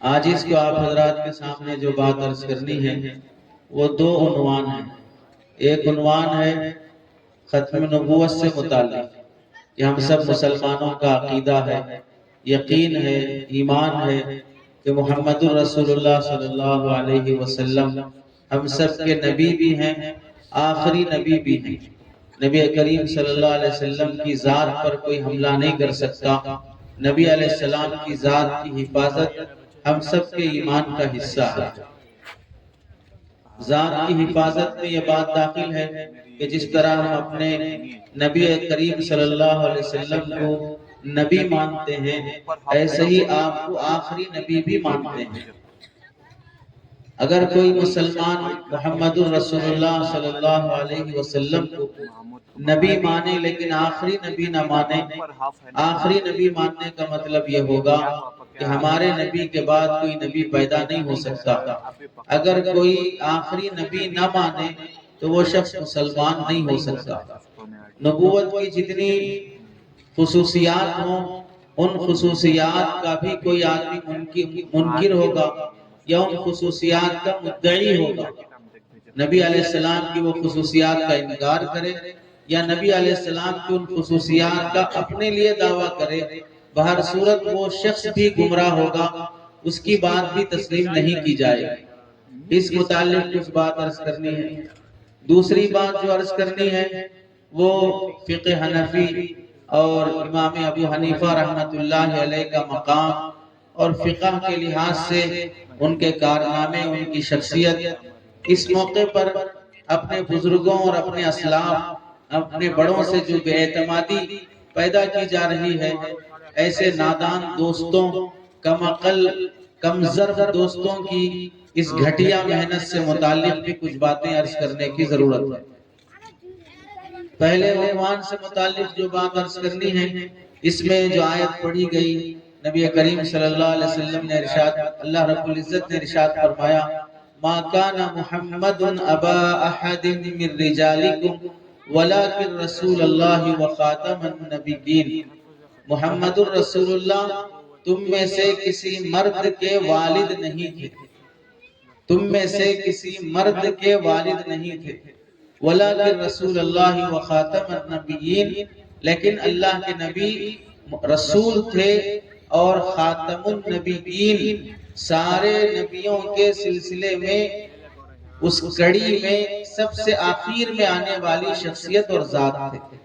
آج اس کو آپ حضرات کے سامنے جو بات عرض کرنی ہے وہ دو عنوان ہیں۔ ایک عنوان ہے ختم نبوت سے متعلق، کہ ہم سب مسلمانوں کا عقیدہ ہے، یقین ہے، ایمان ہے کہ محمد الرسول اللہ صلی اللہ علیہ وسلم ہم سب کے نبی بھی ہیں، آخری نبی بھی ہیں۔ نبی کریم صلی اللہ علیہ وسلم کی ذات پر کوئی حملہ نہیں کر سکتا۔ نبی علیہ السلام کی ذات کی حفاظت ہم سب کے ایمان کا حصہ ہے۔ ذات کی حفاظت میں یہ بات داخل ہے کہ جس طرح ہم اپنے نبی کریم صلی اللہ علیہ وسلم کو نبی مانتے ہیں، ایسے ہی آپ کو آخری نبی بھی مانتے ہیں۔ اگر کوئی مسلمان محمد الرسول اللہ صلی اللہ علیہ وسلم کو نبی مانے لیکن آخری نبی نہ مانے، آخری نبی ماننے کا مطلب یہ ہوگا کہ ہمارے نبی کے بعد کوئی نبی پیدا نہیں ہو سکتا۔ اگر کوئی آخری نبی نہ مانے تو وہ شخص مسلمان نہیں ہو سکتا۔ نبوت کی جتنی خصوصیات ہوں، ان خصوصیات کا بھی کوئی آدمی منکر ہوگا یا ان خصوصیات کا مدعی ہوگا۔ نبی علیہ السلام کی وہ خصوصیات کا انکار کرے یا نبی علیہ السلام کی ان خصوصیات کا اپنے لیے دعویٰ کرے، بہر صورت وہ شخص بھی گمراہ ہوگا، اس کی بات بھی تسلیم نہیں کی جائے گی۔ اس متعلق کچھ بات عرض کرنی ہے۔ دوسری بات جو عرض کرنی ہے وہ فقہ حنفی اور امام ابو حنیفہ رحمۃ اللہ علیہ کا مقام اور فقہ کے لحاظ سے ان کے کارنامے، ان کی شخصیت۔ اس موقع پر اپنے بزرگوں اور اپنے اسلاف، اپنے بڑوں سے جو بے اعتمادی پیدا کی جا رہی ہے، ایسے نادان دوستوں، کم عقل، کم ظرف دوستوں کی اس گھٹیا محنت سے متعلق بھی کچھ باتیں عرض کرنے کی ضرورت ہے۔ پہلے عنوان سے متعلق جو بات عرض کرنی ہے، اس میں جو آیت پڑھی گئی، نبی کریم صلی اللہ علیہ وسلم نے ارشاد، اللہ رب العزت نے ارشاد فرمایا، ما کان محمد ابا احد من رجالکم ولکن رسول اللہ وخاتم النبیین۔ محمد الرسول اللہ تم میں سے کسی مرد کے والد نہیں تھے، تم میں سے کسی مرد کے والد نہیں تھے، ولیکن رسول اللہ وخاتم النبیین، لیکن اللہ کے نبی رسول تھے اور خاتم النبیین، سارے نبیوں کے سلسلے میں اس کڑی میں سب سے آخر میں آنے والی شخصیت اور ذات تھے۔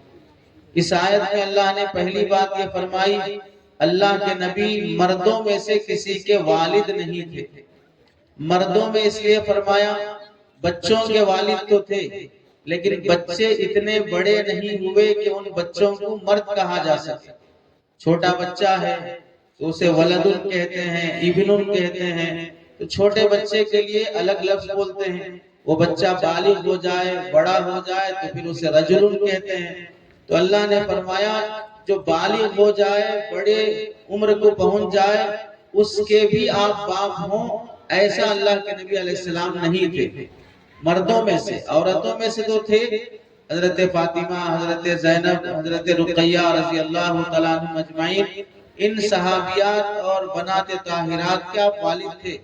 اس آیت میں اللہ نے پہلی بات یہ فرمائی، اللہ کے نبی مردوں میں سے کسی کے والد نہیں تھے۔ مردوں میں اس لیے فرمایا، بچوں کے والد تو تھے لیکن بچے اتنے بڑے نہیں ہوئے کہ ان بچوں کو مرد کہا جا سکے۔ چھوٹا بچہ ہے تو اسے ولد کہتے ہیں، ابن کہتے ہیں، تو چھوٹے بچے کے لیے الگ لفظ بولتے ہیں۔ وہ بچہ بالغ ہو جائے، بڑا ہو جائے تو پھر اسے رجل کہتے ہیں۔ تو اللہ نے فرمایا جو بالغ ہو جائے، بڑے عمر کو پہنچ جائے، اس کے بھی آپ باپ ہوں، ایسا اللہ کے نبی علیہ السلام نہیں تھے۔ مردوں میں سے، عورتوں میں سے تو تھے، حضرت فاطمہ، حضرت زینب، حضرت رقیہ رضی اللہ تعالیٰ عنہم اجمعین، ان صحابیات اور بنات طاہرات کے آپ والد تھے۔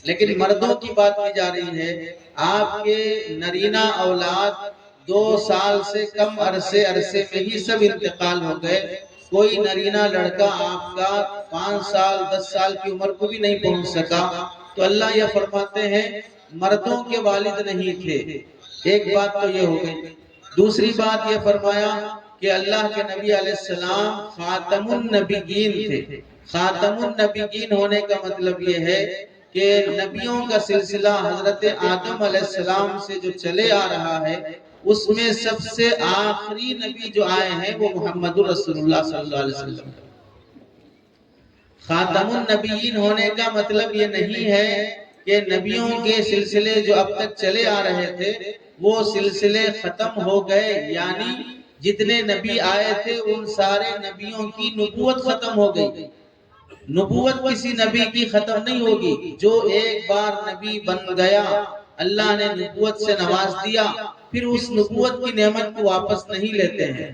لیکن مردوں کی بات کی جا رہی ہے، آپ کے نرینہ اولاد 2 سال سے کم عرصے میں ہی سب انتقال ہو گئے۔ کوئی نرینہ لڑکا آپ کا 5 سال 10 سال کی عمر کو بھی نہیں پہنچ سکا۔ تو اللہ یہ فرماتے ہیں مردوں کے والد نہیں تھے۔ ایک بات تو یہ ہو گئی۔ دوسری بات یہ فرمایا کہ اللہ کے نبی علیہ السلام خاتم النبیین تھے۔ خاتم النبیین ہونے کا مطلب یہ ہے کہ نبیوں کا سلسلہ حضرت آدم علیہ السلام سے جو چلے آ رہا ہے، اس میں سب سے آخری نبی جو آئے ہیں وہ محمد رسول اللہ صلی اللہ علیہ وسلم۔ خاتم النبیین ہونے کا مطلب یہ نہیں ہے کہ نبیوں کے سلسلے جو اب تک چلے آ رہے تھے وہ سلسلے ختم ہو گئے، یعنی جتنے نبی آئے تھے ان سارے نبیوں کی نبوت ختم ہو گئی۔ نبوت کسی نبی کی ختم نہیں ہوگی۔ جو ایک بار نبی بن گیا، اللہ نے نبوت سے نواز دیا، پھر اس نبوت کی نعمت کو واپس نہیں لیتے ہیں۔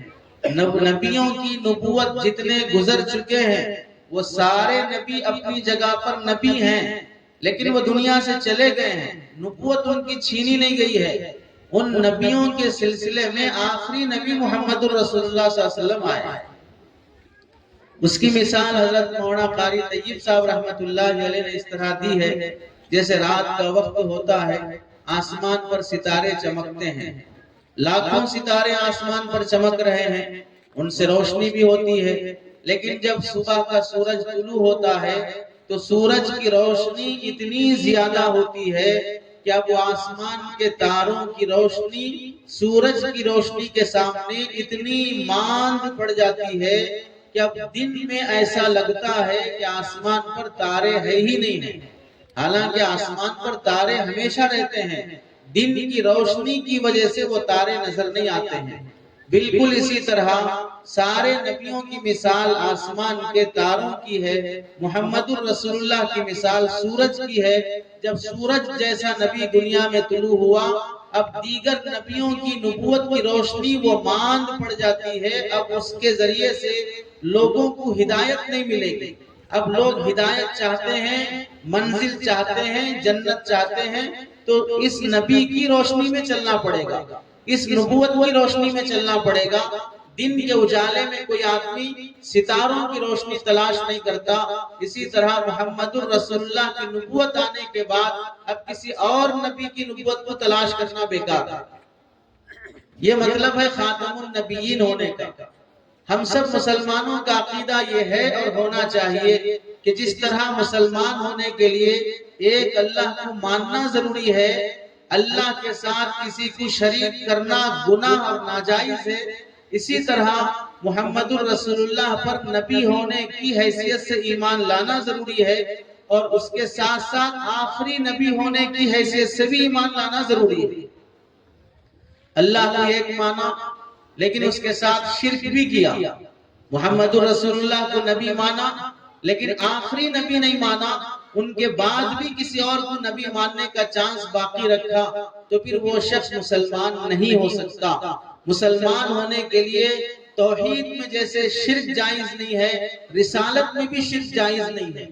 نبیوں کی نبوت جتنے گزر چکے ہیں، وہ سارے نبی اپنی جگہ پر نبی ہیں، لیکن وہ دنیا سے چلے گئے ہیں، نبوت ان کی چھینی نہیں گئی ہے۔ ان نبیوں کے سلسلے میں آخری نبی محمد الرسول اللہ صلی اللہ علیہ وسلم آئے۔ اس کی مثال حضرت مولانا قاری طیب صاحب رحمت اللہ علیہ نے اس طرح دی ہے، جیسے رات کا وقت ہوتا ہے، آسمان پر ستارے چمکتے ہیں، لاکھوں ستارے آسمان پر چمک رہے ہیں، ان سے روشنی بھی ہوتی ہے، لیکن جب صبح کا سورج طلوع ہوتا ہے تو سورج کی روشنی اتنی زیادہ ہوتی ہے کہ اب وہ آسمان کے تاروں کی روشنی سورج کی روشنی کے سامنے اتنی ماند پڑ جاتی ہے کہ اب دن میں ایسا لگتا ہے کہ آسمان پر تارے ہے ہی نہیں ہیں، حالانکہ آسمان پر تارے ہمیشہ رہتے ہیں، دن کی روشنی کی وجہ سے وہ تارے نظر نہیں آتے ہیں۔ بالکل اسی طرح سارے نبیوں کی مثال آسمان کے تاروں کی ہے، محمد الرسول اللہ کی مثال سورج کی ہے۔ جب سورج جیسا نبی دنیا میں طلوع ہوا، اب دیگر نبیوں کی نبوت کی روشنی وہ ماند پڑ جاتی ہے، اب اس کے ذریعے سے لوگوں کو ہدایت نہیں ملے گی۔ اب لوگ ہدایت چاہتے ہیں، منزل چاہتے ہیں، جنت چاہتے ہیں، تو اس نبی کی روشنی میں چلنا پڑے گا، اس نبوت کی روشنی میں چلنا پڑے گا۔ دن کے اجالے میں کوئی آدمی ستاروں کی روشنی تلاش نہیں کرتا، اسی طرح محمد الرسول اللہ کی نبوت آنے کے بعد اب کسی اور نبی کی نبوت کو تلاش کرنا بیکار ہے۔ یہ مطلب ہے خاتم النبیین ہونے کا۔ ہم سب مسلمانوں کا عقیدہ یہ ہے اور ہونا چاہیے کہ جس طرح مسلمان ہونے کے لیے ایک اللہ کو ماننا ضروری ہے، اللہ کے ساتھ کسی کو شریک کرنا گناہ اور ناجائز ہے، اسی طرح محمد الرسول اللہ پر نبی ہونے کی حیثیت سے ایمان لانا ضروری ہے، اور اس کے ساتھ ساتھ آخری نبی ہونے کی حیثیت سے بھی ایمان لانا ضروری ہے۔ اللہ کو ایک مانا لیکن اس کے ساتھ شرک بھی کیا، محمد الرسول اللہ کو نبی مانا لیکن آخری نبی نہیں مانا، ان کے بعد بھی کسی اور کو نبی ماننے کا چانس باقی رکھا، تو پھر وہ شخص مسلمان نہیں ہو سکتا۔ مسلمان ہونے کے لیے توحید میں جیسے شرک جائز نہیں ہے، رسالت میں بھی شرک جائز نہیں ہے۔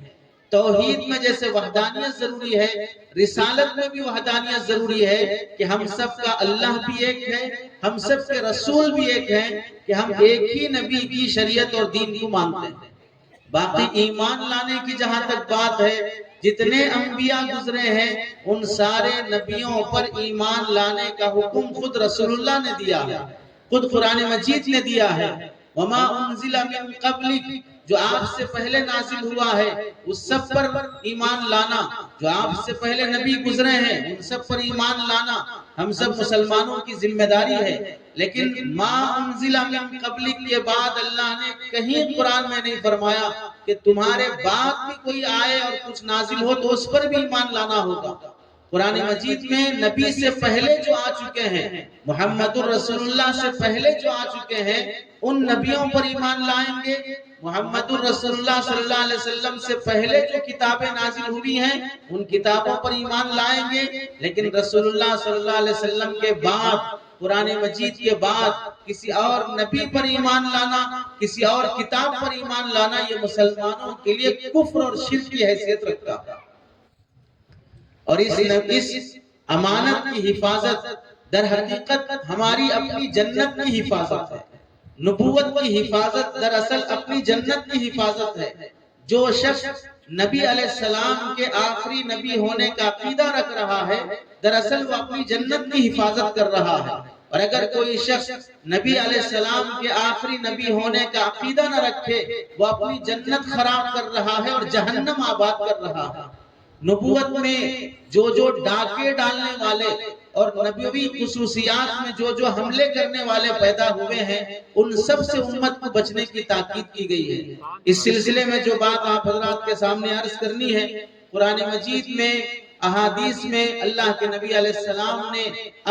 توحید میں جیسے وحدانیت ضروری ہے، رسالت میں بھی وحدانیت ضروری ہے کہ ہم سب کا اللہ بھی ایک ہے، ہم سب کے رسول بھی ایک ہیں، کہ ہم ایک ہی نبی کی شریعت اور دین کو مانتے ہیں۔ باقی ایمان لانے کی جہاں تک بات ہے، جتنے انبیاء گزرے ہیں ان سارے نبیوں پر ایمان لانے کا حکم خود رسول اللہ نے دیا ہے، خود قرآن مجید نے دیا ہے۔ وما انزل من قبلک، جو آپ سے پہلے نازل ہوا ہے اس سب پر ایمان لانا، جو آپ سے پہلے نبی گزرے ہیں ان سب پر ایمان لانا ہم سب مسلمانوں کی ذمہ داری ہے۔ لیکن ما انزل من قبلک کے بعد اللہ نے کہیں قرآن میں نہیں فرمایا کہ تمہارے بعد بھی کوئی آئے اور کچھ نازل ہو تو اس پر بھی ایمان لانا ہوگا۔ قرآن مجید میں نبی سے پہلے جو آ چکے ہیں، محمد الرسول اللہ سے پہلے جو آ چکے ہیں، ان نبیوں پر ایمان لائیں گے۔ محمد الرسول اللہ صلی اللہ علیہ وسلم سے پہلے جو کتابیں نازل ہوئی ہیں ان کتابوں پر ایمان لائیں گے، لیکن رسول اللہ صلی اللہ علیہ وسلم کے بعد، قرآن مجید کے بعد کسی اور نبی پر ایمان لانا، کسی اور کتاب پر ایمان لانا، یہ مسلمانوں کے لیے کفر اور شرک کی حیثیت رکھتا ہے۔ اور اس امانت کی حفاظت در حقیقت ہماری اپنی جنت کی حفاظت ہے۔ نبوت کی حفاظت دراصل اپنی جنت کی حفاظت ہے۔ جو شخص نبی علیہ السلام کے آخری نبی ہونے کا عقیدہ رکھ رہا ہے، دراصل وہ اپنی جنت کی حفاظت کر رہا ہے۔ اور اگر کوئی شخص نبی علیہ السلام کے آخری نبی ہونے کا عقیدہ نہ رکھے، وہ اپنی جنت خراب کر رہا ہے اور جہنم آباد کر رہا ہے۔ نبوت میں جو ڈاکے ڈالنے والے اور نبوی خصوصیات میں جو حملے کرنے والے پیدا ہوئے ہیں، ان سب سے امت کو بچنے کی تاکید کی گئی ہے۔ اس سلسلے میں جو بات آپ حضرات کے سامنے عرض کرنی ہے، قرآن مجید میں، احادیث میں اللہ کے نبی علیہ السلام نے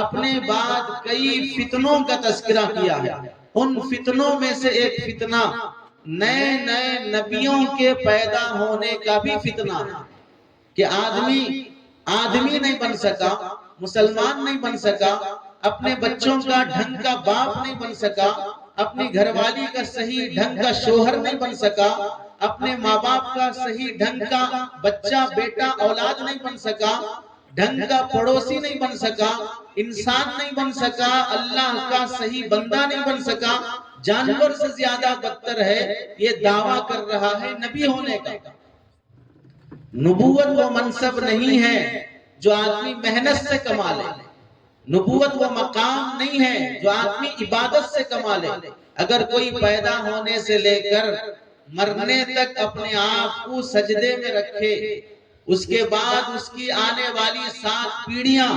اپنے بعد کئی فتنوں کا تذکرہ کیا ہے۔ ان فتنوں میں سے ایک فتنہ نئے نبیوں کے پیدا ہونے کا بھی فتنہ ہے، کہ آدمی نہیں بن سکا، مسلمان نہیں بن سکا، اپنے بچوں کا ڈھنگ کا باپ نہیں بن سکا، اپنی گھر والی کا صحیح ڈھنگ کا شوہر نہیں بن سکا، اپنے ماں باپ کا صحیح ڈھنگ کا بچہ بیٹا اولاد نہیں بن سکا، ڈھنگ کا پڑوسی نہیں بن سکا، انسان نہیں بن سکا، اللہ کا صحیح بندہ نہیں بن سکا، جانور سے زیادہ بدتر ہے، یہ دعویٰ کر رہا ہے نبی ہونے کا۔ نبوت وہ منصب نہیں ہے جو آدمی محنت سے کما لے، نبوت وہ مقام نہیں ہے جو آدمی عبادت سے کما لے۔ اگر کوئی پیدا ہونے سے لے کر مرنے تک اپنے آپ کو سجدے میں رکھے، اس کے بعد اس کی آنے والی 7 پیڑیاں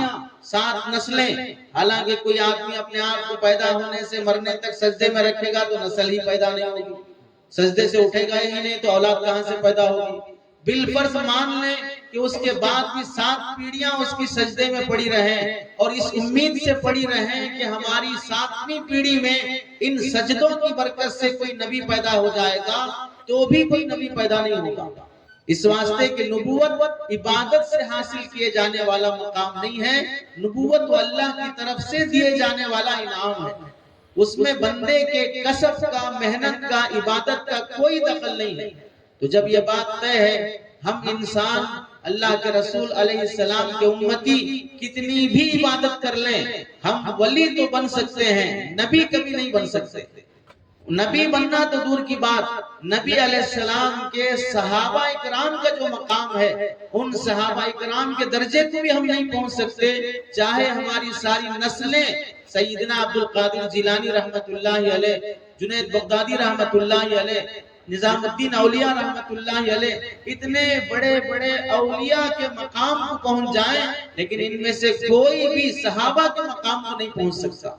7 نسلیں، حالانکہ کوئی آدمی اپنے آپ کو پیدا ہونے سے مرنے تک سجدے میں رکھے گا تو نسل ہی پیدا نہیں ہوگی، سجدے سے اٹھے گا ہی نہیں تو اولاد کہاں سے پیدا ہوگی۔ بالفرض مان لیں کہ اس کے بعد بھی 7 پیڑیاں اس کی سجدے میں پڑی رہیں اور اس امید سے پڑی رہیں کہ ہماری 7ویں پیڑی میں ان سجدوں کی برکت سے کوئی نبی پیدا ہو جائے گا، تو بھی کوئی نبی پیدا نہیں ہوگا۔ اس واسطے کہ نبوت عبادت سے حاصل کیے جانے والا مقام نہیں ہے، نبوت اللہ کی طرف سے دیے جانے والا انعام ہے، اس میں بندے کے کسب کا، محنت کا، عبادت کا کوئی دخل نہیں ہے۔ تو جب یہ بات طے ہے، ہم انسان اللہ کے رسول علیہ السلام کے امتی کتنی بھی عبادت کر لیں، ہم ولی تو بن سکتے ہیں، نبی کبھی نہیں بن سکتے۔ نبی بننا تو دور کی بات، نبی علیہ السلام کے صحابہ اکرام کا جو مقام ہے، ان صحابہ اکرام کے درجے کو بھی ہم نہیں پہنچ سکتے، چاہے ہماری ساری نسلیں سیدنا عبدالقادر جیلانی رحمت اللہ علیہ، جنید بغدادی رحمت اللہ علیہ، نظام الدین اولیاء رحمت اللہ علیہ، اتنے بڑے بڑے اولیاء کے مقام کو پہنچ جائیں، لیکن ان میں سے کوئی بھی صحابہ کے مقام کو نہیں پہنچ سکتا۔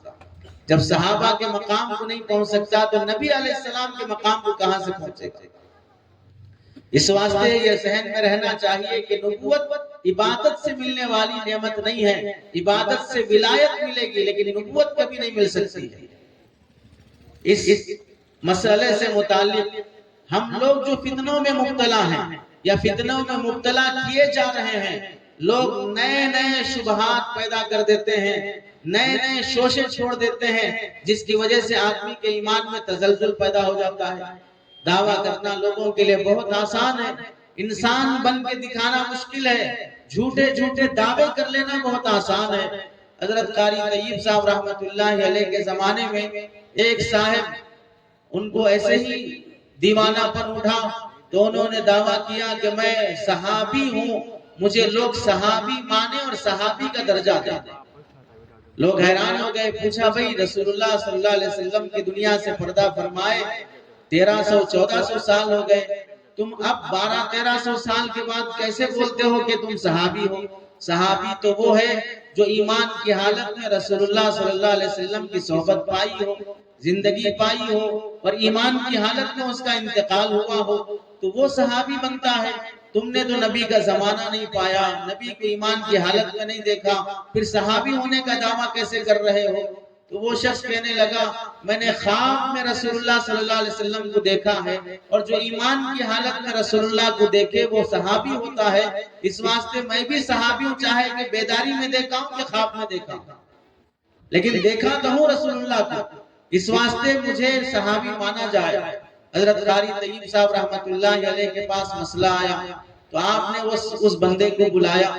جب صحابہ کے مقام کو نہیں پہنچ سکتا تو نبی علیہ السلام کے مقام کو کہاں سے پہنچے گا؟ اس واسطے یہ ذہن میں رہنا چاہیے کہ نبوت عبادت سے ملنے والی نعمت نہیں ہے، عبادت سے ولایت ملے گی لیکن نبوت کبھی نہیں مل سکتی ہے۔ اس مسئلے سے متعلق ہم لوگ جو فتنوں میں مبتلا ہیں یا فتنوں میں مبتلا کیے جا رہے ہیں، لوگ نئے نئے شبہات پیدا کر دیتے ہیں، نئے نئے شوشے چھوڑ دیتے ہیں، جس کی وجہ سے آدمی کے ایمان میں تزلزل پیدا ہو جاتا ہے۔ دعویٰ کرنا لوگوں کے لیے بہت آسان ہے، انسان بن کے دکھانا مشکل ہے، جھوٹے جھوٹے دعوے کر لینا بہت آسان ہے۔ حضرت قاری طیب صاحب رحمت اللہ علیہ کے زمانے میں ایک صاحب ان کو ایسے ہی دیوانہ پر اٹھا تو انہوں نے دعویٰ کیا کہ میں صحابی ہوں، مجھے لوگ صحابی مانے اور صحابی کا درجہ دیں۔ لوگ حیران ہو گئے، پوچھا بھئی رسول اللہ صلی اللہ علیہ وسلم کی دنیا سے پردہ فرمائے 1300-1400 سال ہو گئے، تم اب 1200-1300 سال کے بعد کیسے بولتے ہو کہ تم صحابی ہو؟ صحابی تو وہ ہے جو ایمان کی حالت میں رسول اللہ صلی اللہ علیہ وسلم کی صحبت پائی ہو، زندگی پائی ہو اور ایمان کی حالت میں اس کا انتقال ہوا ہو، تو وہ صحابی بنتا ہے۔ تم نے تو نبی کا زمانہ نہیں پایا، نبی کو ایمان کی حالت میں نہیں دیکھا، پھر صحابی ہونے کا دعویٰ کیسے کر رہے ہو؟ تو وہ شخص کہنے لگا میں نے خواب میں رسول اللہ صلی اللہ علیہ وسلم کو دیکھا ہے، اور جو ایمان کی حالت میں رسول اللہ کو دیکھے وہ صحابی ہوتا ہے، اس واسطے میں بھی صحابی ہوں، چاہے کہ بیداری میں دیکھا ہوں کہ خواب میں دیکھا ہوں، لیکن دیکھا تو ہوں رسول اللہ کو، اس واسطے مجھے صحابی مانا جائے۔ حضرت قاری طیب صاحب رحمت اللہ علیہ کے پاس مسئلہ آیا تو آپ نے اس بندے کو بلایا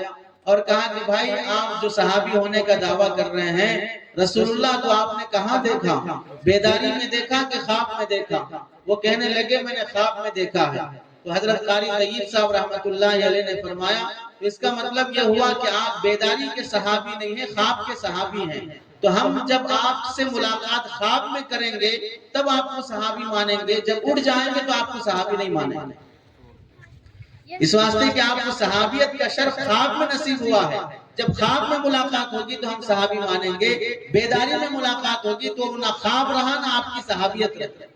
اور کہا کہ بھائی آپ جو صحابی ہونے کا دعویٰ کر رہے ہیں، رسول اللہ کو آپ نے کہاں دیکھا؟ بیداری میں دیکھا کہ خواب میں دیکھا؟ وہ کہنے لگے میں نے خواب میں دیکھا ہے۔ تو حضرت قاری طیب صاحب رحمت اللہ علیہ نے فرمایا تو اس کا مطلب یہ ہوا کہ آپ بیداری کے صحابی نہیں ہیں، خواب کے صحابی ہیں، تو ہم جب آپ سے ملاقات خواب میں کریں گے تب آپ کو صحابی مانیں گے، جب اڑ جائیں گے تو آپ کو صحابی نہیں مانیں گے۔ اس واسطے کہ آپ کو صحابیت کا شرف خواب میں نصیب ہوا ہے، جب خواب میں ملاقات ہوگی تو ہم صحابی مانیں گے، بیداری میں ملاقات ہوگی تو نہ خواب رہا نہ آپ کی صحابیت رہی۔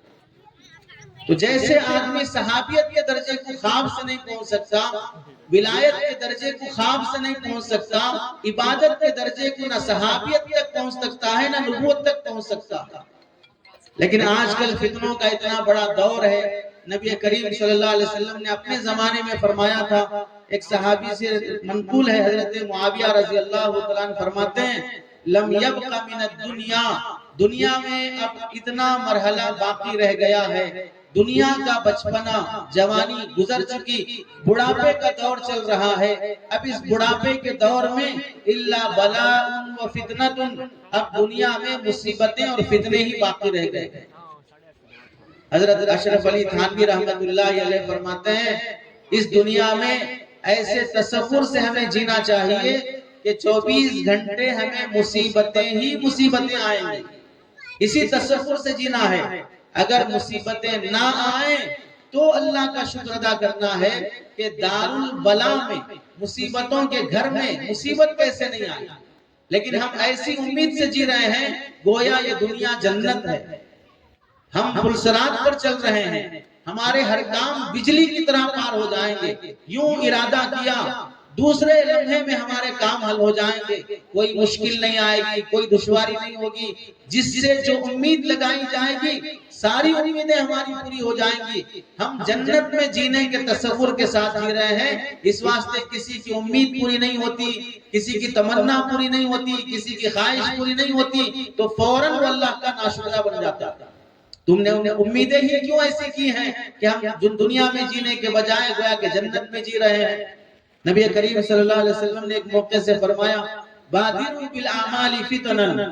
تو جیسے آدمی صحابیت کے درجے کو خواب سے نہیں پہنچ سکتا، ولایت کے درجے کو خواب سے نہیں پہنچ سکتا، عبادت کے درجے کو نہ صحابیت تک پہنچ سکتا ہے نہ نبوت تک پہنچ سکتا ہے۔ لیکن آج کل فتنوں کا اتنا بڑا دور ہے، نبی کریم صلی اللہ علیہ وسلم نے اپنے زمانے میں فرمایا تھا، ایک صحابی سے منقول ہے، حضرت معاویہ رضی اللہ عنہ فرماتے ہیں لم یبق من الدنیا دنیا میں اب اتنا مرحلہ باقی رہ گیا ہے، دنیا کا بچپنا جوانی گزر چکی، بڑھاپے کا دور چل رہا ہے۔ اب اس بڑھاپے کے دور میں الا بلاء و فتنۃ، اب دنیا میں مصیبتیں اور فتنے ہی باقی رہ گئے۔ حضرت اشرف علی تھانوی رحمت اللہ علیہ فرماتے ہیں اس دنیا میں ایسے تصور سے ہمیں جینا چاہیے کہ 24 گھنٹے ہمیں مصیبتیں ہی مصیبتیں آئیں گی، اسی تصور سے جینا ہے۔ اگر مصیبتیں نہ آئیں تو اللہ کا شکر ادا کرنا ہے کہ دار البلا میں، مصیبتوں کے گھر میں مصیبت کیسے نہیں آئی، لیکن ہم ایسی امید سے جی رہے ہیں گویا یہ دنیا جنت ہے، ہم پلسرات پر چل رہے ہیں، ہمارے ہر کام بجلی کی طرح پار ہو جائیں گے، یوں ارادہ کیا دوسرے لمحے میں ہمارے کام حل ہو جائیں گے، کوئی مشکل نہیں آئے گی، کوئی دشواری نہیں ہوگی، جس سے جو امید لگائی جائے گی ساری امیدیں ہماری پوری ہو جائیں گی۔ ہم جنت میں جینے کے تصور کے ساتھ جی رہے ہیں، اس واسطے کسی کی امید پوری نہیں ہوتی، کسی کی تمنا پوری نہیں ہوتی، کسی کی خواہش پوری نہیں ہوتی تو فوراً وہ اللہ کا ناشکرہ بن جاتا ہے۔ تم نے انہیں امیدیں ہی کیوں ایسی کی ہیں کہ ہم دنیا میں جینے کے بجائے گویا کہ جنت میں جی رہے ہیں۔ نبی کریم صلی اللہ علیہ وسلم نے ایک موقع سے فرمایا بادروا بالاعمال فتنا،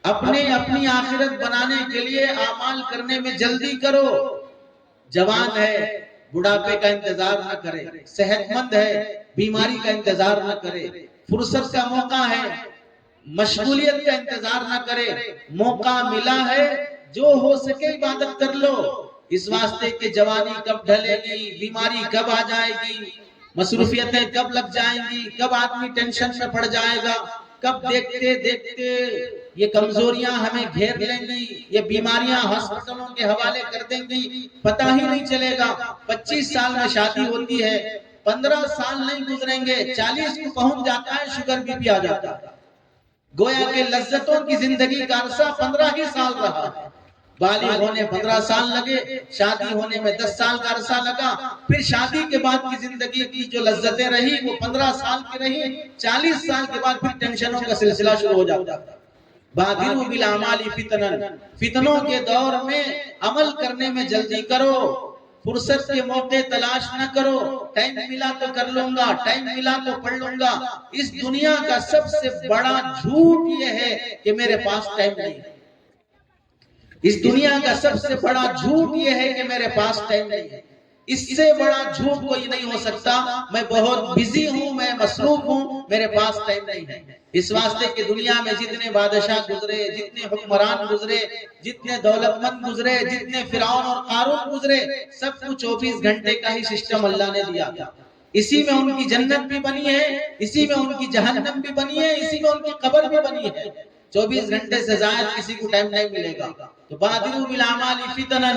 اپنی آخرت بنانے کے لیے اعمال کرنے میں جلدی کرو۔ جوان ہے بڑھاپے کا انتظار نہ کرے، صحت مند ہے بیماری کا انتظار نہ کرے، فرصت کا موقع ہے مشغولیت کا انتظار نہ کرے، موقع ملا ہے جو ہو سکے عبادت کر لو، اس واسطے کہ جوانی کب ڈھلے گی، بیماری کب آ جائے گی، مصروفیتیں کب لگ جائیں گی، کب آدمی ٹینشن میں پڑ جائے گا، کب دیکھتے دیکھتے یہ کمزوریاں ہمیں گھیر لیں گی، یہ بیماریاں ہاسپٹلوں کے حوالے کر دیں گی، پتہ ہی نہیں چلے گا۔ 25 سال میں شادی ہوتی ہے، 15 سال نہیں گزریں گے 40 کو پہنچ جاتا ہے شوگر بی پی آ جاتا ہے۔ گویا کہ لذتوں کی زندگی کا عرصہ 15 ہی سال رہا ہے، بالغ ہونے 15 سال لگے، شادی ہونے میں 10 سال کا عرصہ لگا، پھر شادی کے بعد کی زندگی کی جو لذتیں رہی وہ 15 سال کی رہی، 40 سال کے بعد پھر ٹینشنوں کا سلسلہ شروع ہو جاتا ہے۔ بادروا بالاعمال فتنا، فتنوں کے دور میں عمل کرنے میں جلدی کرو، فرصت کے موقع تلاش نہ کرو، ٹائم ملا تو کر لوں گا، ٹائم ملا تو پڑھ لوں گا۔ اس دنیا کا سب سے بڑا جھوٹ یہ ہے کہ میرے پاس ٹائم نہیں ہے، اس دنیا کا سب سے بڑا جھوٹ یہ ہے کہ میرے پاس ٹائم نہیں ہے، اس سے بڑا جھوٹ کوئی نہیں ہو سکتا میں بہت بزی ہوں، میں مصروف ہوں، میرے پاس ٹائم نہیں ہے۔ اس واسطے کہ دنیا میں جتنے بادشاہ گزرے، جتنے حکمران گزرے، جتنے دولت مند گزرے، جتنے فرعون اور قارون گزرے، سب کو 24 گھنٹے کا ہی سسٹم اللہ نے دیا تھا، اسی میں ان کی جنت بھی بنی ہے، اسی میں ان کی جہنم بھی بنی ہے، اسی میں ان کی قبر بھی بنی ہے۔ 24 گھنٹے سے زائد کسی کو ٹائم نہیں ملے گا۔ تو بادروا بالاعمال فتنا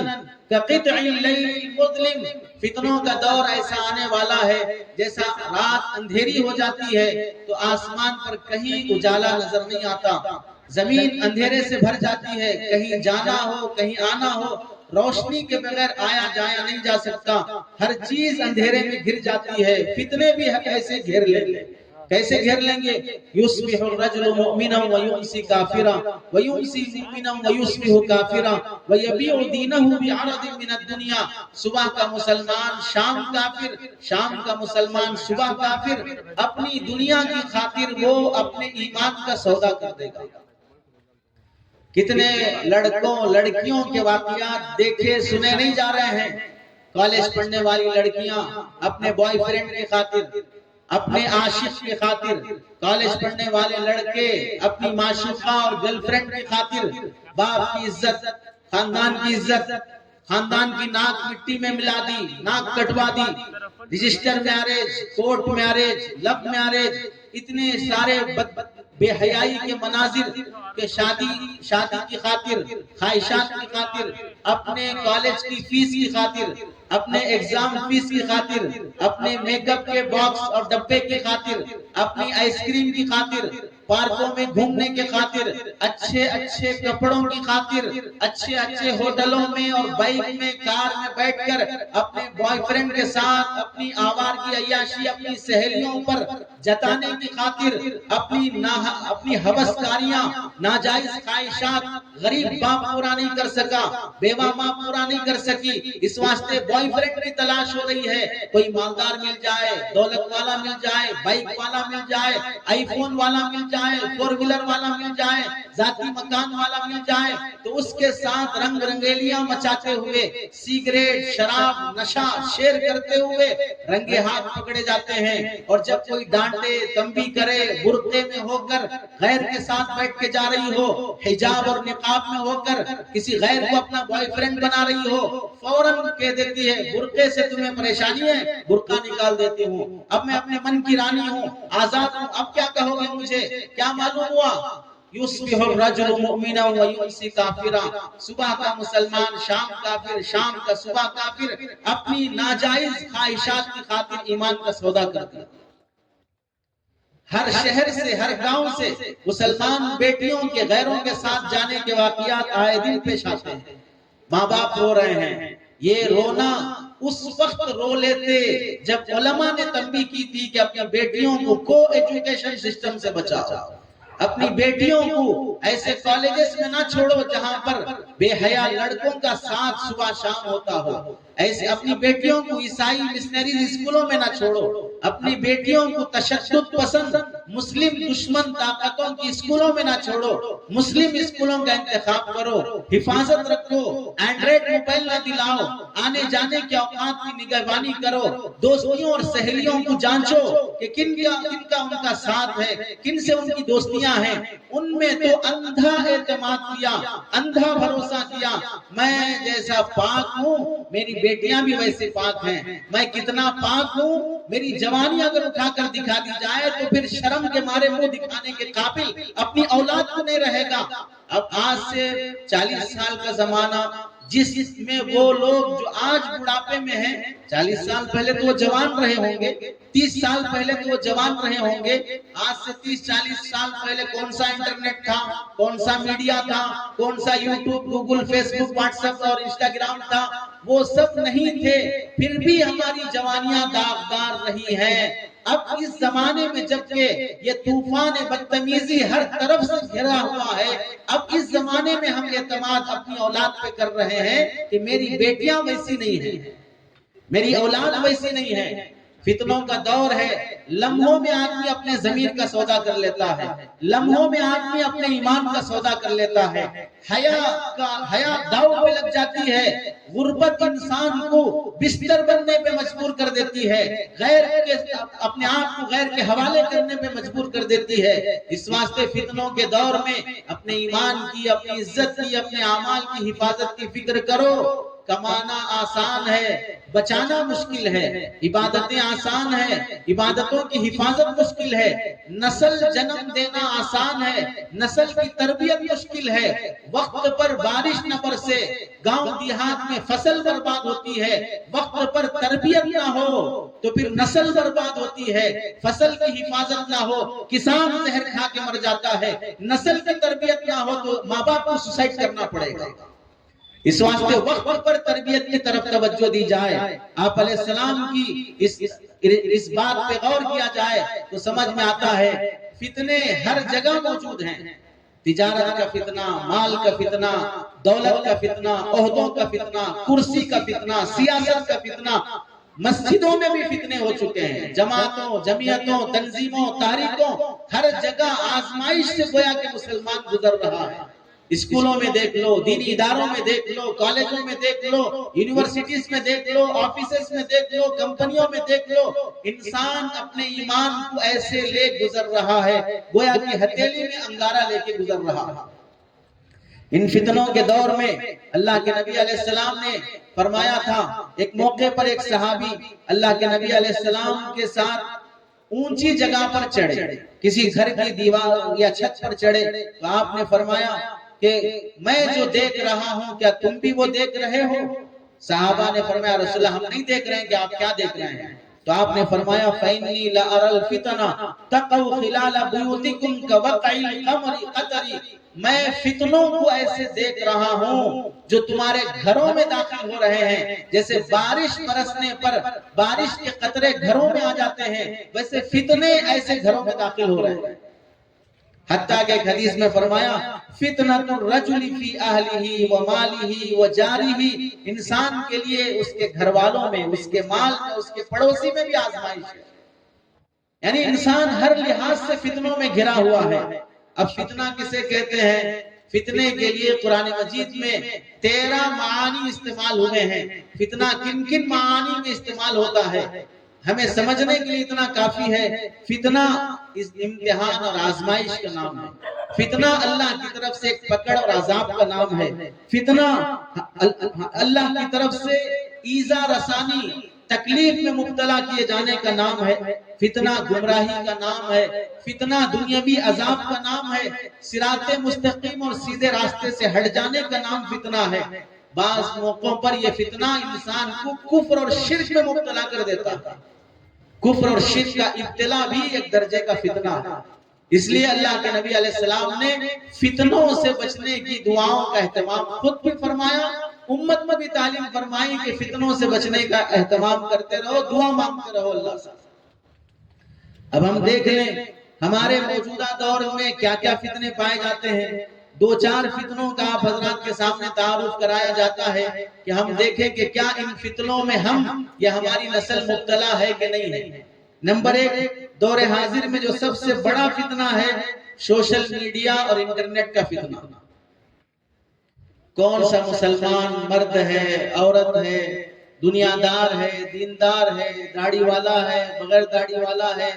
کقطع اللیل المظلم، فتنوں کا دور ایسا آنے والا ہے جیسا رات اندھیری ہو جاتی ہے تو آسمان پر کہیں اجالا نظر نہیں آتا، زمین اندھیرے سے بھر جاتی ہے، کہیں جانا ہو کہیں آنا ہو روشنی کے بغیر آیا جایا نہیں جا سکتا، ہر چیز اندھیرے میں گھر جاتی ہے۔ فتنے بھی کیسے گھیر لیں گے، کیسے گھیر لیں گے؟ یصبح الرجل مؤمنا ویمسی کافرا ویمسی مؤمنا ویصبح کافرا ویبیع دینہ بعرض من الدنیا، صبح کا مسلمان شام کافر، شام کا مسلمان صبح کافر، اپنی دنیا کی خاطر وہ اپنے ایمان کا سودا کر دے گا۔ کتنے لڑکوں لڑکیوں کے واقعات دیکھے سنے نہیں جا رہے ہیں، کالج پڑھنے والی لڑکیاں اپنے بوائے فرینڈ کی خاطر، اپنے عاشق کی خاطر، کالج پڑھنے والے لڑکے اپنی معشوقہ اور گرل فرینڈ کی خاطر باپ کی عزت، خاندان کی عزت، خاندان کی ناک مٹی میں ملا دی، ناک کٹوا دی، register marriage, court marriage, love marriage, اتنے سارے بے حیائی کے مناظر کہ شادی کی خاطر، خواہشات کی خاطر، اپنے کالج کی فیس کی خاطر، اپنے ایگزام فیس کی خاطر، اپنے میک اپ کے باکس اور ڈبے کی خاطر، اپنی آئس کریم کی خاطر، پارکوں میں گھومنے کی خاطر، اچھے اچھے کپڑوں کی خاطر، اچھے اچھے ہوٹلوں میں اور بائک میں کار میں بیٹھ کر اپنے بوائے فرینڈ کے ساتھ اپنی آوارگی عیاشی اپنی سہیلیوں پر جتانے کی خاطر اپنی ہوسکاریاں، ناجائز خواہشات غریب باپ پورا نہیں کر سکا، بیوہ ماں پورا نہیں کر سکی، اس واسطے بوائے فرینڈ کی تلاش ہو رہی ہے، کوئی مالدار مل جائے، دولت والا مل جائے، بائک والا مل جائے، آئی فون والا مل جائے، فور ویلر والا مل جائے، ذاتی مکان والا مل جائے، تو اس کے ساتھ رنگ رنگیلیاں مچاتے ہوئے، سگریٹ، شراب، نشہ شیئر کرتے ہوئے رنگے ہاتھ پکڑے جاتے ہیں، اور جب کوئی ڈانٹے تنبیہ کرے، برقعے میں ہو کر غیر کے ساتھ بیٹھ کے جا رہی ہو، حجاب اور نقاب میں ہو کر کسی غیر کو اپنا بوائے فرینڈ بنا رہی ہو، فوراً کہہ دیتی ہے برقعے سے تمہیں پریشانی ہے، برقع نکال دیتی ہوں، اب میں اپنے من کی رانی ہوں، آزاد ہوں، اب کیا کہو گے مجھے؟ کیا معلوم ہوا؟ یصبح الرجل مؤمنا ویمسی کافرا، صبح کا مسلمان شام کافر، شام کا صبح کافر، اپنی ناجائز خواہشات کی خاطر ایمان کا سودا کر دیا۔ ہر شہر سے، ہر گاؤں سے مسلمان بیٹیوں کے غیروں کے ساتھ جانے کے واقعات آئے دن پیش آتے ہیں، ماں باپ رو رہے ہیں، یہ رونا اس وقت رو لیتے جب علماء نے تنبیہ کی تھی کہ اپنی بیٹیوں کو ایجوکیشن سسٹم سے بچاؤ، اپنی بیٹیوں کو ایسے کالجز میں نہ چھوڑو جہاں پر بے حیا لڑکوں کا ساتھ صبح شام ہوتا ہو، ایسے اپنی بیٹیوں کو عیسائی مسنریز اسکولوں میں نہ چھوڑو، اپنی بیٹیوں کو تشدد پسند مسلم دشمن طاقتوں کی اسکولوں میں نہ چھوڑو، مسلم اسکولوں کا انتخاب کرو، حفاظت رکھو، اینڈرائڈ موبائل نہ دلاؤ، آنے جانے کے اوقات کی نگہبانی کرو، دوستیوں اور سہیلیوں کو جانچو کہ کن کا ان کا ساتھ ہے، کن سے ان کی دوستیاں ہیں، ان میں تو اندھا اعتماد کیا، اندھا بھروسہ کیا، میں جیسا پاک ہوں میری بیٹیاں بھی ویسے پاک ہیں، میں کتنا پاک ہوں، میری جوانی اگر اٹھا کر دکھا دی جائے تو پھر شرم کے مارے منہ دکھانے کے قابل اپنی اولاد کو نہیں رہے گا۔ اب آج سے 40 سال کا زمانہ جس میں وہ لوگ جو آج بڑھاپے میں ہیں، 40 سال پہلے تو وہ جوان رہے ہوں گے، 30 سال پہلے تو وہ جوان رہے ہوں گے، آج سے 30-40 سال پہلے کون سا انٹرنیٹ تھا، کون سا میڈیا تھا، کون سا یوٹیوب، گوگل، فیس بک، واٹس ایپ اور انسٹاگرام تھا، وہ سب نہیں تھے، پھر بھی ہماری جوانیاں داغدار رہی ہیں۔ اب اس زمانے میں جبکہ یہ طوفان بدتمیزی ہر طرف سے گھرا ہوا ہے، اب اس زمانے میں ہم اعتماد اپنی اولاد پہ کر رہے ہیں کہ میری بیٹیاں ویسی نہیں ہیں، میری اولاد ویسی نہیں ہے۔ فتنوں کا دور ہے، لمحوں میں آدمی اپنے ضمیر کا سودا کر لیتا ہے، لمحوں میں آدمی اپنے ایمان کا سودا کر لیتا ہے، حیا داؤ پہ لگ جاتی ہے، غربت انسان کو بستر بننے پہ مجبور کر دیتی ہے، اپنے آپ کو غیر کے حوالے کرنے پہ مجبور کر دیتی ہے۔ اس واسطے فتنوں کے دور میں اپنے ایمان کی، اپنی عزت کی، اپنے اعمال کی حفاظت کی فکر کرو۔ کمانا آسان ہے، بچانا مشکل ہے، عبادتیں آسان ہیں، عبادتوں کی حفاظت مشکل ہے، نسل جنم دینا آسان ہے، نسل کی تربیت مشکل ہے، وقت پر بارش نہ برسے، گاؤں دیہات میں فصل برباد ہوتی ہے، وقت پر تربیت نہ ہو تو پھر نسل برباد ہوتی ہے، فصل کی حفاظت نہ ہو کسان زہر کھا کے مر جاتا ہے، نسل کی تربیت نہ ہو تو ماں باپ کو سوسائڈ کرنا پڑے گا۔ اس واسطے وقت پر تربیت کی طرف توجہ دی جائے، آپ علیہ السلام کی اس بات پہ غور کیا جائے تو سمجھ میں آتا ہے فتنے ہر جگہ موجود ہیں، تجارت کا فتنہ، مال کا فتنہ، دولت کا فتنہ، عہدوں کا فتنہ، کرسی کا فتنہ، سیاست کا فتنہ، مسجدوں میں بھی فتنے ہو چکے ہیں، جماعتوں، جمعیتوں، تنظیموں، تحریکوں، ہر جگہ آزمائش سے گویا کہ مسلمان گزر رہا ہے۔ اسکولوں میں دیکھ لو، دینی اداروں میں دیکھ لو، کالجوں میں دیکھ لو، یونیورسٹیز میں دیکھ لو، آفیسز میں دیکھ لو، کمپنیوں میں دیکھ لو، انسان اپنے ایمان کو ایسے لے گزر رہا ہے گویا کہ ہتھیلی میں انگارہ لے کے گزر رہا ہے۔ ان فتنوں کے دور میں اللہ کے نبی علیہ السلام نے فرمایا تھا، ایک موقع پر ایک صحابی اللہ کے نبی علیہ السلام کے ساتھ اونچی جگہ پر چڑھے، کسی گھر کی دیوار یا چھت پر چڑھے، تو آپ نے فرمایا کہ میں جو دیکھ رہا ہوں کیا تم بھی وہ دیکھ رہے ہو؟ صحابہ نے فرمایا رسول اللہ ہم نہیں دیکھ رہے ہیں، کہ آپ کیا دیکھ رہے ہیں؟ تو آپ نے فرمایا فَإِنِّي لَأَرَى الْفِتَنَ تَقَوْ خِلَالَ بُيُوتِكُمْ كَوَقْعِ الْقَمَرِ قَطَرِ، میں فتنوں کو ایسے دیکھ رہا ہوں جو تمہارے گھروں میں داخل ہو رہے ہیں، جیسے بارش برسنے پر بارش کے قطرے گھروں میں آ جاتے ہیں، ویسے فتنے ایسے گھروں میں داخل ہو رہے ہیں۔ حتیٰ کہ ایک حدیث میں فرمایا فتنۃ الرجل فی اہلہ و مالہ و جارہ، انسان کے لیے اس کے گھر والوں میں، اس کے مال میں، اس کے پڑوسی میں بھی آزمائش ہے، یعنی انسان ہر لحاظ سے فتنوں میں گھرا ہوا ہے۔ اب فتنہ کسے کہتے ہیں؟ فتنے کے لیے قرآن مجید میں 13 معانی استعمال ہوئے ہیں۔ فتنہ کن کن معانی میں استعمال ہوتا ہے ہمیں سمجھنے کے لیے اتنا کافی ہے۔ فتنہ اس امتحان اور آزمائش کا نام ہے، فتنہ اللہ کی طرف سے ایک پکڑ اور عذاب کا نام ہے، فتنہ اللہ کی طرف سے ایذا رسانی، تکلیف میں مبتلا کیے جانے کا نام ہے، فتنہ گمراہی کا نام ہے، فتنہ دنیاوی عذاب کا نام ہے، صراط مستقیم اور سیدھے راستے سے ہٹ جانے کا نام فتنہ ہے۔ بعض موقعوں پر یہ فتنہ انسان کو کفر اور شرک میں مبتلا کر دیتا ہے۔ کفر اور شرک کا ابتلا بھی ایک درجے کا فتنہ ہے، اس لیے اللہ کے نبی علیہ السلام نے فتنوں سے بچنے کی دعاؤں کا اہتمام خود بھی فرمایا، امت میں بھی تعلیم فرمائی کہ فتنوں سے بچنے کا اہتمام کرتے رہو، دعا مانگتے رہو اللہ سے۔ اب ہم دیکھ لیں ہمارے موجودہ دور میں کیا کیا فتنے پائے جاتے ہیں۔ 2-4 فتنوں کا آپ حضرات کے سامنے تعارف کرایا جاتا ہے کہ ہم دیکھیں کہ کیا ان فتنوں میں ہم یا ہماری نسل مبتلا ہے کہ نہیں ہے۔ نمبر 1 دور حاضر میں جو سب سے بڑا فتنہ ہے، سوشل میڈیا اور انٹرنیٹ کا فتنہ۔ کون سا مسلمان مرد ہے، عورت ہے، دنیا دار ہے، دیندار ہے، داڑھی والا ہے، بغیر داڑھی والا ہے،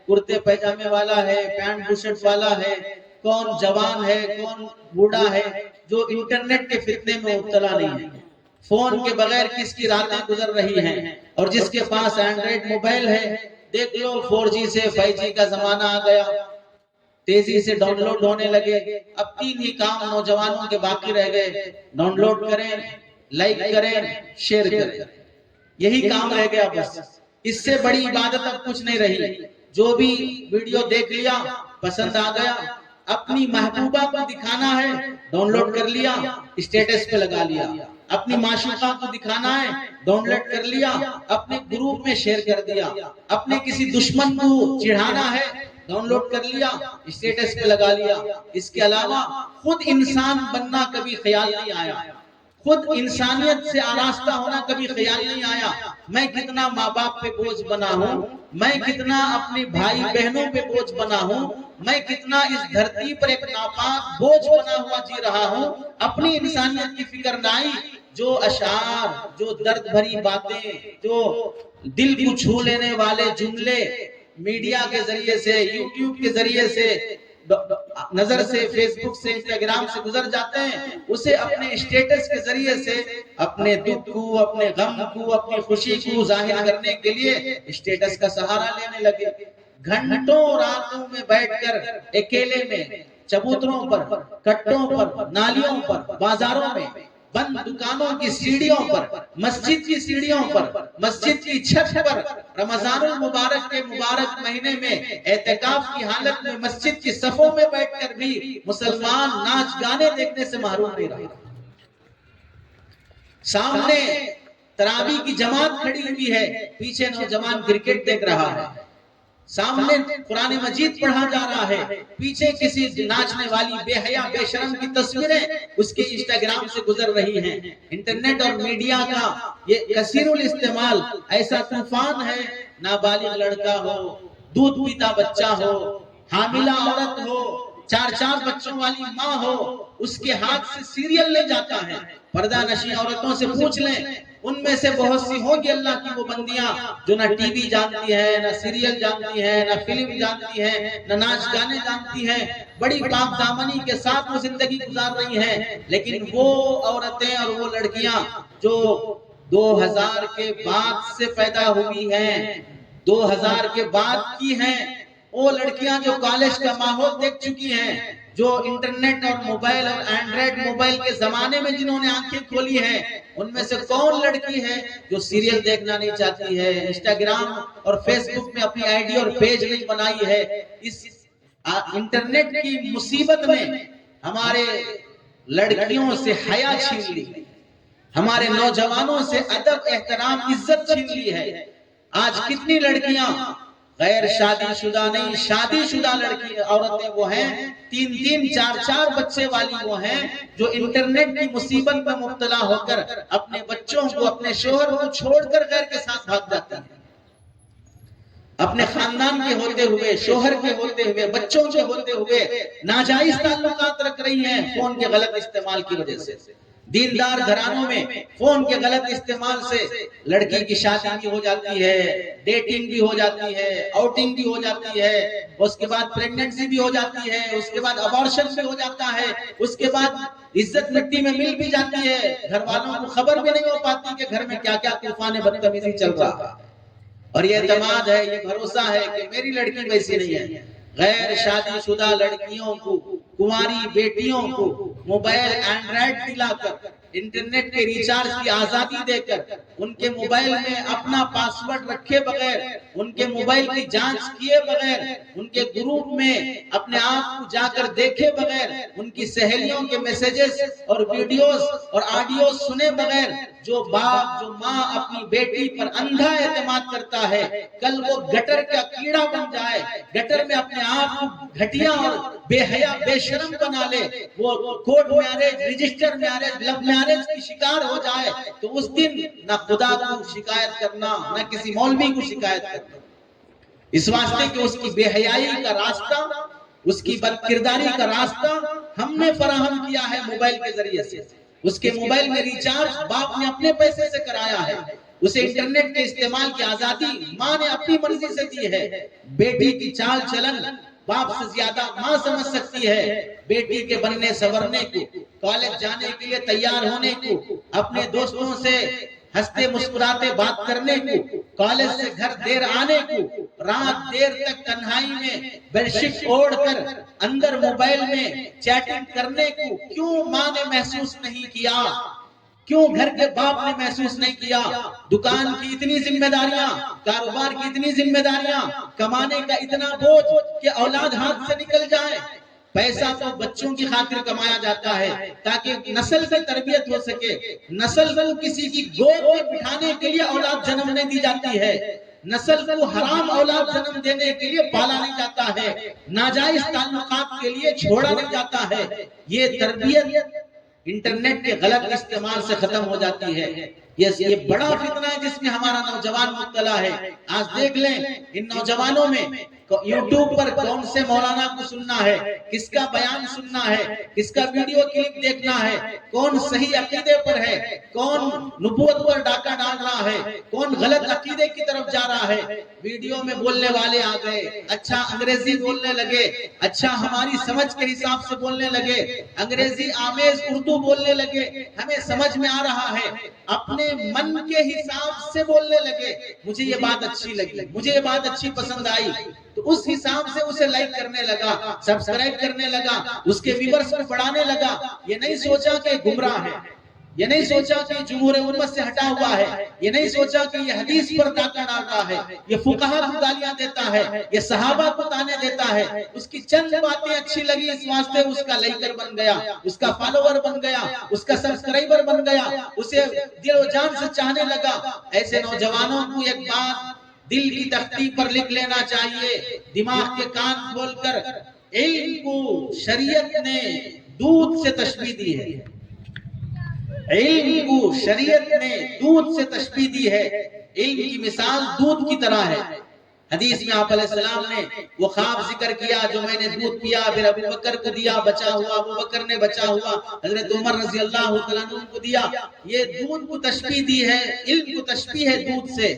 کرتے پیجامے والا ہے، پینٹ بشرٹ والا ہے، کون جوان ہے، کون بوڑھا ہے، جو انٹرنیٹ کے فتنے میں مبتلا نہیں ہے۔ فون کے بغیر کس کی راتیں گزر رہی ہیں، اور جس کے پاس اینڈرائڈ موبائل ہے، دیکھ لو 4G سے 5G کا زمانہ آ گیا، تیزی سے ڈاؤن لوڈ ہونے لگے۔ اب 3 ہی کام نوجوانوں کے باقی رہ گئے، ڈاؤن لوڈ کریں، لائک کریں، شیئر کریں، یہی کام رہ گیا بس۔ اس سے بڑی عبادت اب کچھ نہیں رہی۔ جو بھی ویڈیو دیکھ لیا، پسند آ گیا، اپنی محبوبہ کو دکھانا ہے، ڈاؤن لوڈ کر لیا، اسٹیٹس پہ لگا لیا۔ اپنی معشوقہ کو دکھانا ہے، ڈاؤن لوڈ کر لیا، اپنے گروپ میں شیئر کر دیا۔ اپنے کسی دشمن کو چڑھانا ہے، ڈاؤن لوڈ کر لیا، اسٹیٹس پہ لگا لیا۔ اس کے علاوہ خود انسان بننا کبھی خیال نہیں آیا، خود انسانیت سے آراستہ ہونا کبھی خیال نہیں آیا۔ میں کتنا ماں باپ پہ بوجھ بنا ہوں، میں کتنا اپنے بھائی بہنوں پہ بوجھ بنا ہوں، میں کتنا اس دھرتی پر ایک ناپاک بوجھ بنا ہوا جی رہا ہوں۔ اپنی انسانیت کی فکر نہ آئی۔ جو اشعار، جو درد بھری باتیں، جو دل کو چھو لینے والے جملے میڈیا کے ذریعے سے، یوٹیوب کے ذریعے سے، نظر سے، فیس بک سے، انسٹاگرام سے گزر جاتے ہیں، اسے اپنے اسٹیٹس کے ذریعے سے اپنے دکھ کو، اپنے غم کو، اپنی خوشی کو ظاہر کرنے کے لیے اسٹیٹس کا سہارا لینے لگے۔ گھنٹوں راتوں میں بیٹھ کر اکیلے میں چبوتروں پر، کٹوں پر، نالیوں پر، بازاروں میں، بند دکانوں کی سیڑھیوں پر، مسجد کی سیڑھیوں پر، مسجد کی چھت پر، رمضان المبارک کے مبارک مہینے میں اعتکاف کی حالت میں مسجد کی صفوں میں بیٹھ کر بھی مسلمان ناچ گانے دیکھنے سے محروم نہیں رہا۔ سامنے تراویح کی جماعت کھڑی ہوئی ہے، پیچھے نوجوان کرکٹ دیکھ رہا ہے۔ سامنے قرآن مجید پڑھا جا رہا ہے، پیچھے کسی ناچنے والی بے حیا بے شرم کی تصویریں اس کے انسٹاگرام سے گزر رہی ہیں۔ انٹرنیٹ اور میڈیا کا یہ کثیر الاستعمال ایسا طوفان ہے، نابالغ لڑکا ہو، دودھ پیتا بچہ ہو، حاملہ عورت ہو، 4 بچوں والی ماں ہو، اس کے ہاتھ سے سیریل لے جاتا ہے۔ پردہ نشی عورتوں سے پوچھ لیں، ان میں سے بہت سی ہوگی اللہ کی وہ بندیاں جو نہ ٹی وی جانتی ہیں، نہ سیریل جانتی ہیں، نہ فلم جانتی ہیں، نہ ناچ گانے جانتی ہیں، بڑی پاک دامنی کے ساتھ وہ زندگی گزار رہی ہیں۔ لیکن وہ عورتیں اور وہ لڑکیاں جو 2000 کے بعد سے پیدا ہوئی ہیں، 2000 کے بعد کی ہیں، وہ لڑکیاں جو کالج کا ماحول دیکھ چکی ہیں، جو انٹرنیٹ اور موبائل اور اینڈرائڈ موبائل کے زمانے میں جنہوں نے آنکھیں کھولی ہیں، ان میں سے کون لڑکی ہے جو سیریل دیکھنا نہیں چاہتی ہے، انسٹاگرام اور فیس بک میں اپنی آئی ڈی اور پیج نہیں بنائی ہے۔ اس انٹرنیٹ کی مصیبت میں ہمارے لڑکیوں سے حیا چھین لی، ہمارے نوجوانوں سے ادب احترام عزت چھین لی ہے۔ آج کتنی لڑکیاں غیر شادی شدہ نہیں، شادی شدہ لڑکی عورتیں وہ ہیں، 3 4 بچے والی وہ ہیں جو انٹرنیٹ کی مصیبت میں مبتلا ہو کر اپنے بچوں کو، اپنے شوہر کو چھوڑ کر غیر کے ساتھ بھاگ جاتی ہیں، اپنے خاندان کے ہوتے ہوئے، شوہر کے ہوتے ہوئے، بچوں کے ہوتے ہوئے ناجائز تعلقات رکھ رہی ہیں فون کے غلط استعمال کی وجہ سے۔ دیندار گھرانوں میں فون کے غلط استعمال سے لڑکی کی شادی بھی ہو جاتی ہے، ڈیٹنگ بھی ہو جاتی ہے، آؤٹنگ بھی ہو جاتی ہے، اس کے بعد پریگننسی بھی ہو جاتی ہے، اس کے بعد ابارشن بھی ہو جاتا ہے، اس کے بعد عزت مٹی میں مل بھی جاتی ہے، گھر والوں کو خبر بھی نہیں ہو پاتی کہ گھر میں کیا کیا طوفان بدتمیزی چل رہا ہے۔ اور یہ اعتماد ہے، یہ بھروسہ ہے کہ میری لڑکی ویسی نہیں ہے۔ غیر شادی شدہ لڑکیوں کو، کنواری بیٹیوں کو موبائل اینڈرائیڈ دلا کر، انٹرنیٹ کے ریچارج کی آزادی دے کر، ان کے موبائل میں اپنا پاسورڈ رکھے بغیر، ان کے موبائل کی جانچ کیے بغیر، ان کے گروپ میں اپنے آپ کو جا کر دیکھے بغیر، ان کی سہیلیوں کے میسیجز اور ویڈیوز اور آڈیوز سنے بغیر جو باپ، جو ماں اپنی بیٹی پر اندھا اعتماد کرتا ہے، کل وہ گٹر کا کیڑا بن جائے، گٹر میں اپنے آپ کو گھٹیا اور بے حیا بے شرم بنا لے، وہ court marriage, register marriage, love marriage کی شکار ہو جائے، تو اس دن نہ خدا کو شکایت کرنا، نہ کسی مولوی کو شکایت کرنا۔ اس واسطے کہ اس کی بے حیائی کا راستہ، اس کی بد کرداری کا راستہ ہم نے فراہم کیا ہے موبائل کے ذریعے سے۔ اس کے موبائل میں ریچارج باپ نے اپنے پیسے سے کرایا ہے، اسے انٹرنیٹ کے استعمال کی آزادی ماں نے اپنی مرضی سے دی ہے۔ بیٹی کی چال چلن باپ سے زیادہ ماں سمجھ سکتی ہے، بیٹی کے بننے سورنے کو، کالج جانے کے لیے تیار ہونے کو، اپنے دوستوں سے ہنستے مسکراتے بات کرنے کو، کالج سے گھر دیر آنے کو، رات دیر تک تنہائی میں بیڈ شیٹ اوڑھ کر اندر موبائل میں چیٹنگ کرنے کو کیوں ماں نے محسوس نہیں کیا؟ کیوں گھر کے باپ نے محسوس نہیں کیا؟ دکان کی اتنی ذمہ داریاں، کاروبار کی اتنی ذمہ داریاں، کمانے کا اتنا بوجھ کہ اولاد ہاتھ سے نکل جائے۔ پیسہ تو بچوں کی خاطر کمایا جاتا ہے تاکہ نسل کی تربیت ہو سکے، نسل کو کسی کی گود میں بٹھانے کے لیے اولاد جنم نہیں دی جاتی ہے، نسل کو حرام اولاد جنم دینے کے لیے پالا نہیں جاتا ہے، ناجائز تعلقات کے لیے چھوڑا نہیں جاتا ہے۔ یہ تربیت انٹرنیٹ کے غلط استعمال سے ختم ہو جاتی ہے۔ یہ بڑا فتنہ ہے جس میں ہمارا نوجوان مبتلا ہے۔ آج دیکھ لیں ان نوجوانوں میں یوٹیوب پر کون سے مولانا کو سننا ہے، کس کا بیان سننا ہے، کس کا ویڈیو کلپ دیکھنا ہے، کون صحیح عقیدے پر ہے، کون نبوت پر ڈاکہ ڈال رہا ہے، کون غلط عقیدے کی طرف جا رہا ہے۔ ویڈیو میں بولنے والے آ گئے، اچھا انگریزی بولنے لگے، اچھا ہماری سمجھ کے حساب سے بولنے لگے، انگریزی آمیز اردو بولنے لگے، ہمیں سمجھ میں آ رہا ہے، اپنے من کے حساب سے بولنے لگے۔ مجھے یہ بات اچھی لگی، مجھے یہ بات اچھی پسند آئی، تو اس حساب سے اسے لائک کرنے لگا، سبسکرائب کرنے لگا، اس کے ویورز کو بڑھانے لگا۔ یہ نہیں سوچا کہ گمراہ ہے، یہ نہیں سوچا کہ جمہور امت سے ہٹا ہوا ہے، یہ نہیں سوچا کہ یہ حدیث پر ڈاکہ ڈال رہا ہے، یہ فقہا کو گالیاں دیتا ہے، یہ صحابہ کو تانے دیتا ہے۔ اس کی چند باتیں اچھی لگی، اس واسطے اس کا لائکر بن گیا، اس کا فالوور بن گیا، اس کا سبسکرائبر بن گیا، اسے دل و جان سے چاہنے لگا۔ ایسے نوجوانوں کو ایک بات دل کی تختی پر لکھ لینا چاہیے، دماغ کے کان کھول کر، علم کو شریعت نے دودھ سے تشبیہ دی ہے، علم کو شریعت نے دودھ سے تشبیہ دی ہے، علم کی مثال دودھ کی طرح ہے۔ حدیث میں آپ علیہ السلام نے وہ خواب ذکر کیا جو میں نے دودھ پیا، پھر ابو بکر کو دیا، بچا ہوا، ابو بکر نے بچا ہوا، حضرت عمر رضی اللہ عنہ کو دیا۔ یہ دودھ کو تشبیہ دی ہے، علم کو تشبیہ ہے دودھ سے۔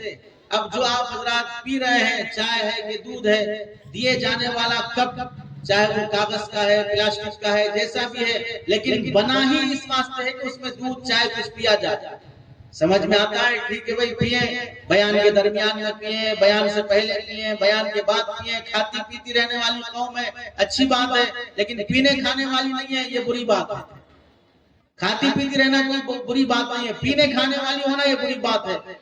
اب جو آپ حضرات پی رہے ہیں، چائے ہے کہ دودھ ہے، دیے جانے والا کپ چاہے وہ کاغذ کا ہے، پلاسٹک کا ہے، جیسا بھی ہے، لیکن بنا ہی اس واسطے ہے کہ اس میں دودھ چائے کچھ پیا جائے۔ سمجھ میں آتا ہے، ٹھیک ہے بھائی، پیئیں، بیان کے درمیان میں پیئیں، بیان سے پہلے پیئیں، بیان کے بعد پیئیں۔ کھاتی پیتی رہنے والی قوم ہے، اچھی بات ہے، لیکن پینے کھانے والی نہیں ہے، یہ بری بات ہے۔ کھاتی پیتی رہنا کوئی بری بات نہیں ہے، پینے کھانے والی ہونا یہ بری بات ہے۔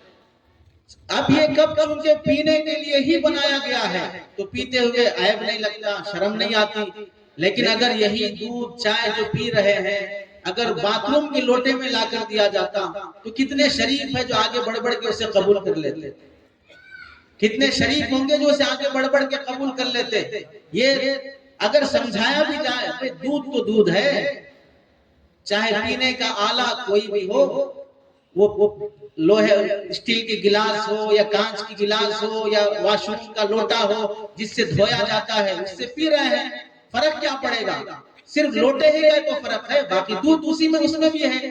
اب یہ کب چونکہ پینے کے لیے ہی بنایا گیا ہے تو پیتے ہوئے عیب نہیں لگتا، شرم نہیں آتی۔ لیکن اگر یہی دودھ چائے جو پی رہے ہیں اگر باتھ روم کے لوٹے میں لا کر دیا جاتا تو کتنے شریف ہیں جو آگے بڑھ بڑھ کے اسے قبول کر لیتے، کتنے شریف ہوں گے جو اسے آگے بڑھ بڑھ کے قبول کر لیتے۔ یہ اگر سمجھایا بھی جائے دودھ تو دودھ ہے، چاہے پینے کا آلہ کوئی بھی ہو، وہ لوہے اسٹیل کی گلاس ہو یا کانچ کی گلاس ہو یا واش روم کا لوٹا ہو جس سے دھویا جاتا ہے، اس سے پی رہے ہیں، فرق کیا پڑے گا؟ صرف لوٹے ہی گئے تو فرق ہے، باقی دودھ اسی میں اس میں بھی ہے۔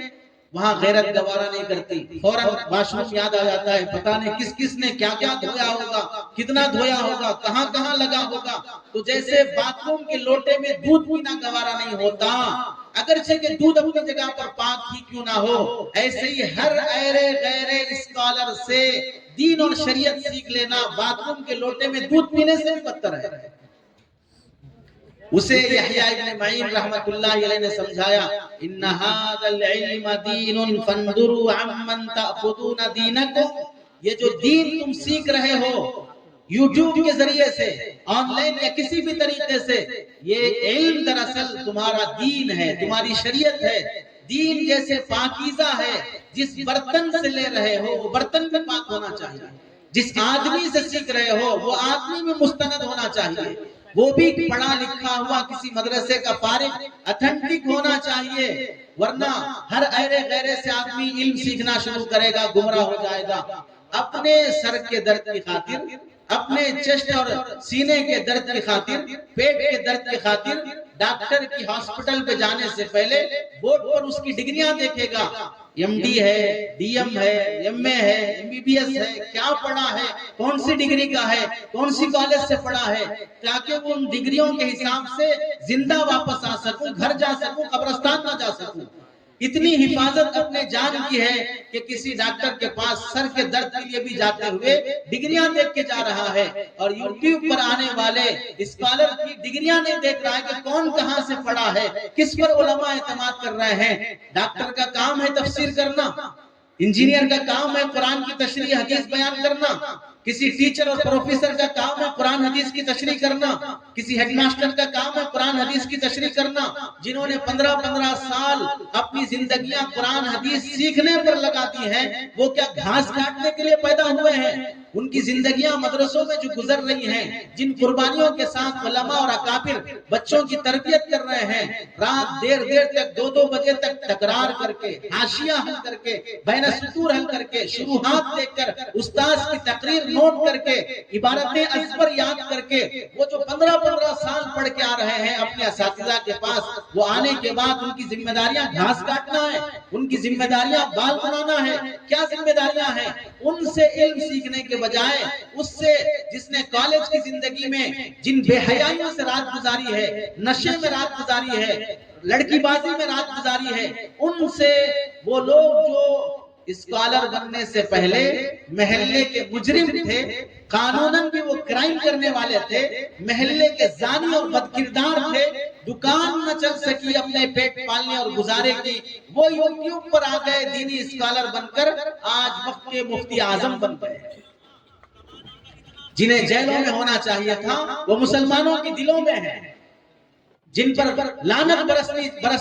وہاں غیرت گوارا نہیں کرتی، فوراً واش روم یاد آ جاتا ہے، پتہ نہیں کس کس نے کیا کیا دھویا ہوگا، کتنا دھویا ہوگا، کہاں کہاں لگا ہوگا۔ تو جیسے باتھ روم کے لوٹے میں دودھ پینا گوارا نہیں ہوتا، اگرچہ کہ دودھ اپنی جگہ پر پاک ہی کیوں نہ ہو، ایسے ہی ہر ایرے غیرے اسکالر سے دین اور شریعت سیکھ لینا باتھ روم کے لوٹے میں دودھ پینے سے بدتر ہے۔ اسے یحییٰ ابن معین رحمت اللہ علیہ نے سمجھایا، ان ھذا العلم دین فانظروا عمن تأخذون دینکم، یہ جو دین تم سیکھ رہے ہو یوٹیوب کے ذریعے سے، آن لائن یا کسی بھی طریقے سے، یہ علم دراصل تمہارا دین ہے، تمہاری شریعت ہے۔ دین جیسے پاکیزہ ہے، جس برتن سے لے رہے ہو وہ برتن بھی پاک ہونا چاہیے، جس آدمی سے سیکھ رہے ہو وہ آدمی میں مستند ہونا چاہیے، وہ بھی پڑھا لکھا ہوا کسی مدرسے کا فارغ اتھینٹک ہونا چاہیے، ورنہ ہر ایرے غیرے سے آدمی علم سیکھنا شروع کرے گا، گمراہ ہو جائے گا۔ اپنے سر کے درد کی خاطر، اپنے چیسٹ اور سینے کے درد کی خاطر، پیٹ کے درد کی خاطر ڈاکٹر کی ہاسپٹل پہ جانے سے پہلے بورڈ پر اس کی ڈگریاں دیکھے گا، ایم ڈی ہے، ڈی ایم ہے، ایم اے ہے، ایم بی بی ایس ہے، کیا پڑھا ہے، کون سی ڈگری کا ہے، کون سی کالج سے پڑھا ہے، تاکہ وہ ان ڈگریوں کے حساب سے زندہ واپس آ سکوں، گھر جا سکوں، قبرستان نہ جا سکوں۔ اتنی حفاظت اپنے جان کی ہے کہ کسی ڈاکٹر کے پاس سر کے درد کے لیے بھی جاتے ہوئے ڈگریاں دیکھ کے جا رہا ہے، اور یوٹیوب پر آنے والے اسکالر کی ڈگریاں نہیں دیکھ رہا ہے کہ کون کہاں سے پڑھا ہے، کس پر علماء اعتماد کر رہے ہیں۔ ڈاکٹر کا کام ہے تفسیر کرنا، انجینئر کا کام ہے قرآن کی تشریح حدیث بیان کرنا، کسی ٹیچر اور پروفیسر کا کام ہے قرآن حدیث کی تشریح کرنا، کسی ہیڈ ماسٹر کا کام ہے قرآن حدیث کی تشریح کرنا، جنہوں نے 15 سال اپنی زندگیاں قرآن حدیث سیکھنے پر لگا دی ہیں، وہ کیا گھاس کاٹنے کے لیے پیدا ہوئے ہیں؟ ان کی زندگیاں مدرسوں میں جو گزر رہی ہیں، جن قربانیوں کے ساتھ علماء اور اکابر بچوں کی تربیت کر رہے ہیں، رات دیر تک 2 بجے تک تکرار کر کے، حاشیہ حل کر کے، بین سطور حل کر کے، شروحات دیکھ کر، استاذ کی تقریر نوٹ کر کے، عبارتیں ازبر یاد کر کے، وہ جو 15 سال پڑھ کے آ رہے ہیں اپنے اساتذہ کے پاس، وہ آنے کے بعد ان کی ذمہ داریاں گھاس کاٹنا ہے، ان کی ذمہ داریاں بال بنانا ہے۔ کیا ذمہ داریاں ہیں؟ ان سے علم سیکھنے کے بجائے اس سے جس نے کالج کی زندگی میں جن بے حیائیوں سے رات گزاری ہے، نشے میں رات گزاری ہے، لڑکی بازی میں رات گزاری ہے، ان سے وہ لوگ جو اسکالر بننے سے پہلے محلے کے مجرم تھے، قانوناً بھی وہ کرائم کرنے والے تھے، محلے کے زانی اور بدکردار تھے، دکان نہ چل سکی اپنے پیٹ پالنے اور گزارے کی، وہ یوٹیوب پر آ گئے دینی اسکالر بن کر، آج وقت کے مفتی اعظم بن گئے۔ جنہیں جیلوں میں ہونا چاہیے تھا وہ مسلمانوں کے دلوں میں ہے، جن پر لعنت برس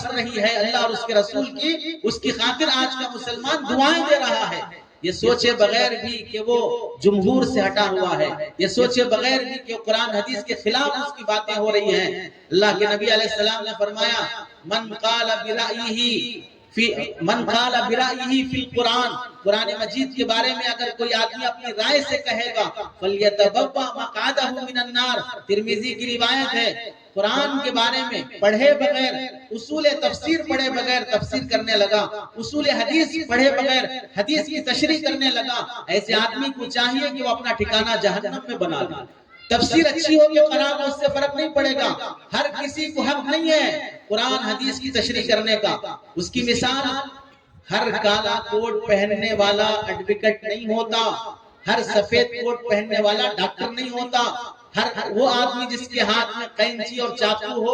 رہی ہے اللہ اور اس کے رسول کی، اس کی خاطر آج کا مسلمان دعائیں دے رہا ہے۔ یہ سوچے بغیر بھی کہ وہ جمہور سے ہٹا ہوا ہے، یہ سوچے بغیر بھی کہ قرآن حدیث کے خلاف اس کی باتیں ہو رہی ہیں۔ اللہ کے نبی علیہ السلام نے فرمایا، من قال برائیہ فی القرآن، قرآن مجید کے بارے میں اگر کوئی آدمی اپنی رائے سے کہے گا، فَلْيَتَبَوَّأْ مَقْعَدَهُ مِنَ النَّارِ، ترمذی کی روایت ہے، قرآن کے بارے میں پڑھے بغیر، اصول تفسیر پڑھے بغیر تفسیر کرنے لگا، اصول حدیث پڑھے بغیر حدیث کی تشریح کرنے لگا، ایسے آدمی کو چاہیے کہ وہ اپنا ٹھکانہ جہنم میں بنا لے۔ تفسیر اچھی ہوگی خراب ہو، اس سے فرق نہیں پڑے گا، ہر کسی کو حق نہیں ہے قرآن حدیث کی تشریح کرنے کا۔ اس کی مثال، ہر کالا کوٹ پہننے والا ایڈوکیٹ نہیں ہوتا، ہر سفید کوٹ پہننے والا ڈاکٹر نہیں ہوتا، ہر وہ آدمی جس کے ہاتھ میں قینچی اور چاقو ہو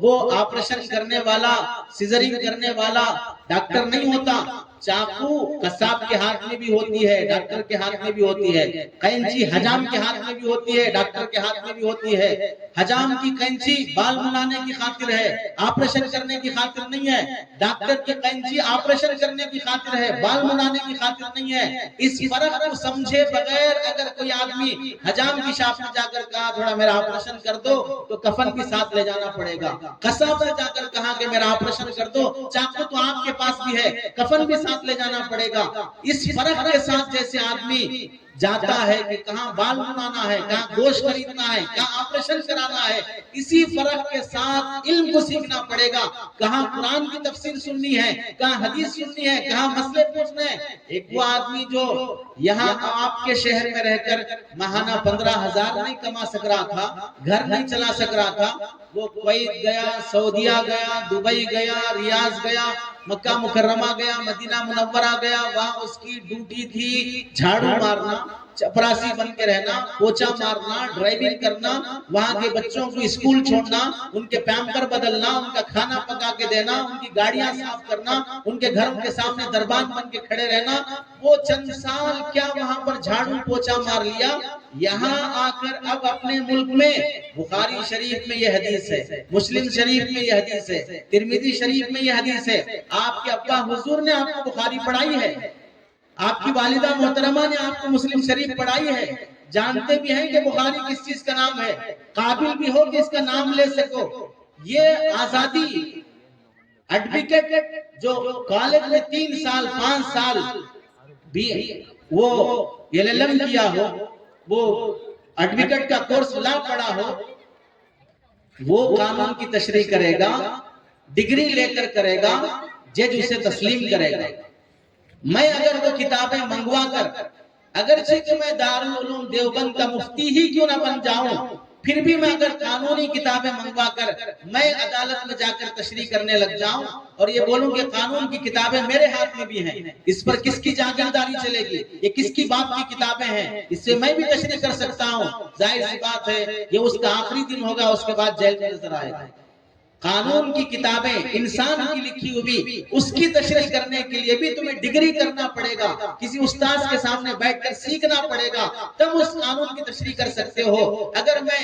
وہ آپریشن کرنے والا، سیزرنگ کرنے والا، ڈاکٹر نہیں ہوتا. چاقو قصاب کے ہاتھ میں بھی ہوتی ہے, ڈاکٹر کے ہاتھ میں بھی ہوتی ہے. قینچی حجام کے ہاتھ میں بھی ہوتی ہے, ڈاکٹر کے ہاتھ میں بھی ہوتی ہے. حجام کی قینچی بال منانے کی خاطر ہے, آپریشن کرنے کی خاطر نہیں ہے. ڈاکٹر کی قینچی آپریشن کرنے کی خاطر ہے, بال منانے کی خاطر نہیں ہے. اس فرق کو سمجھے بغیر اگر کوئی آدمی حجام کی شاپ میں جا کر کہا تھوڑا میرا آپریشن کر دو, تو کفن بھی ساتھ لے جانا پڑے گا. قصاب سے جا کر کہا کہ میرا آپریشن کر دو, چاقو تو آپ کے پاس بھی ہے, کفن بھی ساتھ لے جانا پڑے گا. اس فرق کے ساتھ جیسے آدمی جاتا ہے کہ کہاں بال بنانا ہے, کہاں گوشت خریدنا ہے, کہاں آپریشن کرانا ہے, اسی فرق کے ساتھ علم کو سیکھنا پڑے گا. کہاں قرآن کی تفسیر سننی ہے, کہاں حدیث سننی ہے, کہاں مسئلے پوچھنے ہیں. ایک وہ آدمی جو یہاں آپ کے شہر میں رہ کر ماہانہ 15,000 نہیں کما سک رہا تھا, گھر نہیں چلا سک رہا تھا, وہ کویت گیا, سعودیہ گیا, دبئی گیا, ریاض گیا, مکہ مکرمہ گیا, مدینہ منورہ گیا. وہاں اس کی ڈیوٹی تھی جھاڑو مارنا, چپراسی بن کے رہنا, پوچا مارنا, ڈرائیونگ کرنا, وہاں کے بچوں کو اسکول چھوڑنا, ان کے پیمپر بدلنا, ان کا کھانا پکا کے دینا, ان کی گاڑیاں صاف کرنا, ان کے گھروں کے سامنے دربان بن کے کھڑے رہنا. وہ چند سال کیا وہاں پر جھاڑو پوچا مار لیا. یہاں آ کر اب اپنے ملک میں بخاری شریف میں یہ حدیث ہے, مسلم شریف میں یہ حدیث ہے, ترمذی شریف میں یہ حدیث ہے. آپ کے ابا حضور نے آپ کو بخاری پڑھائی ہے, آپ کی والدہ محترمہ نے آپ کو مسلم شریف پڑھائی ہے, جانتے بھی ہیں کہ بخاری کس چیز کا نام ہے, قابل بھی ہو کہ اس کا نام لے سکو. یہ آزادی ایڈوکیٹ جو کالج میں 3 سال 5 سال بھی وہ LLM کیا ہو, وہ ایڈوکیٹ کا کورس لا پڑھا ہو, وہ قانون کی تشریح کرے گا, ڈگری لے کر کرے گا, جج اسے تسلیم کرے گا. میں اگر وہ کتابیں منگوا کر, اگرچہ کہ میں دارالعلوم دیوبند کا مفتی ہی کیوں نہ بن جاؤں, پھر بھی میں اگر قانونی کتابیں منگوا کر میں عدالت میں جا کر تشریح کرنے لگ جاؤں اور یہ بولوں کہ قانون کی کتابیں میرے ہاتھ میں بھی ہیں, اس پر کس کی جاگیرداری چلے گی, یہ کس کی باپ کی کتابیں ہیں, اس سے میں بھی تشریح کر سکتا ہوں. ظاہر سی بات ہے یہ اس کا آخری دن ہوگا, اس کے بعد جیل میں نظر آئے گا. قانون کی کتابیں انسان کی لکھی ہوئی, اس کی تشریح کرنے کے لیے بھی تمہیں ڈگری کرنا پڑے گا, کسی استاذ کے سامنے بیٹھ کر سیکھنا پڑے گا, تب اس قانون کی تشریح کر سکتے ہو. اگر میں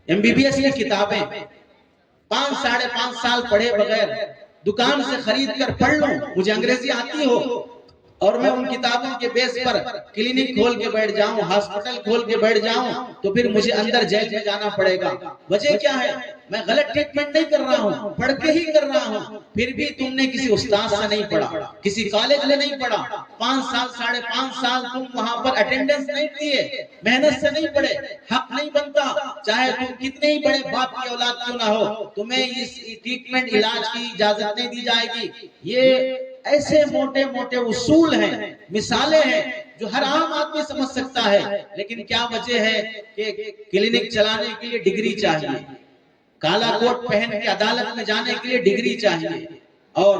MBBS کی کتابیں 5 ساڑھے 5 سال پڑھے بغیر دکان سے خرید کر پڑھ لوں, مجھے انگریزی آتی ہو, اور میں ان کتابوں کے بیس پر کلینک کھول کے بیٹھ جاؤں, ہاسپٹل کھول کے بیٹھ جاؤں, تو پھر مجھے اندر جیل میں جانا پڑے گا. وجہ کیا ہے, میں غلط ٹریٹمنٹ نہیں کر رہا ہوں, پڑھ کے ہی کر رہا ہوں. پھر بھی تم نے کسی استاد سے نہیں پڑھا, کسی کالج میں نہیں پڑھا, 5 سال 5.5 سال تم وہاں پر اٹینڈنس نہیں دیے, محنت سے نہیں پڑھے, حق نہیں بنتا. چاہے تم کتنے ہی بڑے باپ کی اولاد کیوں نہ ہو, تمہیں اس ٹریٹمنٹ علاج کی اجازت نہیں دی جائے گی. یہ ایسے موٹے موٹے اصول ہیں, مثالیں ہیں جو ہر عام آدمی سمجھ سکتا ہے. لیکن کیا وجہ ہے کہ کلینک چلانے کے لیے ڈگری چاہیے, کالا کوٹ پہن کے عدالت میں جانے کے لیے ڈگری چاہیے, اور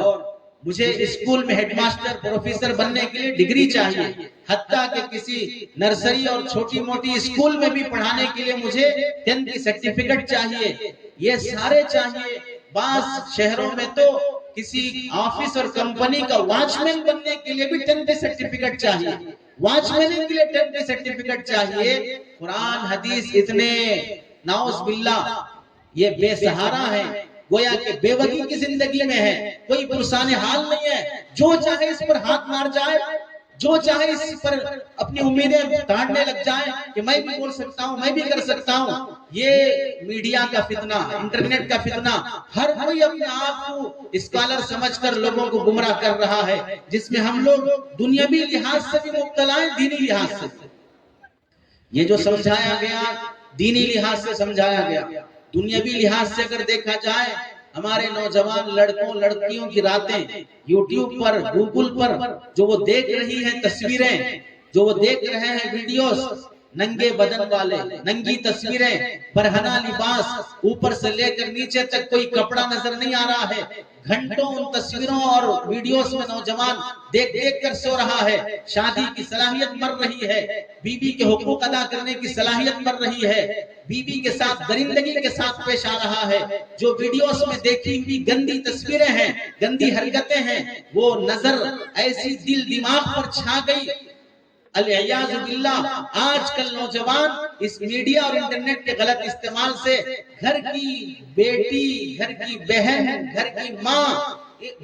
مجھے اسکول میں ہیڈ ماسٹر پروفیسر بننے کے لیے ڈگری چاہیے, حتیٰ کہ کسی نرسری اور چھوٹی موٹی اسکول میں بھی پڑھانے کے لیے مجھے 10th کی سرٹیفکیٹ چاہیے. یہ سارے چاہیے. بعض شہروں میں تو کسی آفس اور کمپنی کا واچ مین بننے کے لیے بھی 10th کی سرٹیفکیٹ چاہیے, واچ مین کے لیے 10th کی سرٹیفکیٹ چاہیے. قرآن حدیث اتنے نعوذ باللہ یہ بے سہارا ہے, گویا کہ بے وقی کی زندگی میں ہے, کوئی پرسان حال نہیں ہے. جو چاہے اس پر ہاتھ مار جائے, جو چاہے اس پر اپنی امیدیں تاڑنے لگ جائے کہ میں بھی بول سکتا ہوں, میں بھی کر سکتا ہوں. یہ میڈیا کا فتنہ, انٹرنیٹ کا فتنہ, ہر کوئی اپنے آپ کو اسکالر سمجھ کر لوگوں کو گمراہ کر رہا ہے, جس میں ہم لوگ دنیاوی لحاظ سے بھی مبتلا ہیں, دینی لحاظ سے. یہ جو سمجھایا گیا دینی لحاظ سے سمجھایا گیا, دنیاوی لحاظ سے اگر دیکھا جائے, ہمارے نوجوان لڑکوں لڑکیوں کی راتیں یوٹیوب پر, گوگل پر جو وہ دیکھ رہی ہیں تصویریں, جو وہ دیکھ رہے ہیں ویڈیوز, ننگے بدن والے, ننگی تصویریں, برہنہ لباس, اوپر سے لے کر نیچے تک کوئی کپڑا نظر نہیں آ رہا ہے, گھنٹوں ان تصویروں اور ویڈیوز میں نوجوان دیکھ دیکھ کر سو رہا ہے، شادی کی صلاحیت مر رہی ہے، بیوی کے حقوق ادا کرنے کی صلاحیت مر رہی ہے، بیوی کے ساتھ درندگی کے ساتھ پیش آ رہا ہے، جو ویڈیوز میں دیکھی ہوئی گندی تصویریں ہیں، گندی حرکتیں ہیں، وہ نظر ایسی دل دماغ پر چھا گئی۔ الیاذ باللہ، آج کل نوجوان اس میڈیا اور انٹرنیٹ کے غلط استعمال سے گھر کی بیٹی، گھر کی بہن، گھر کی ماں،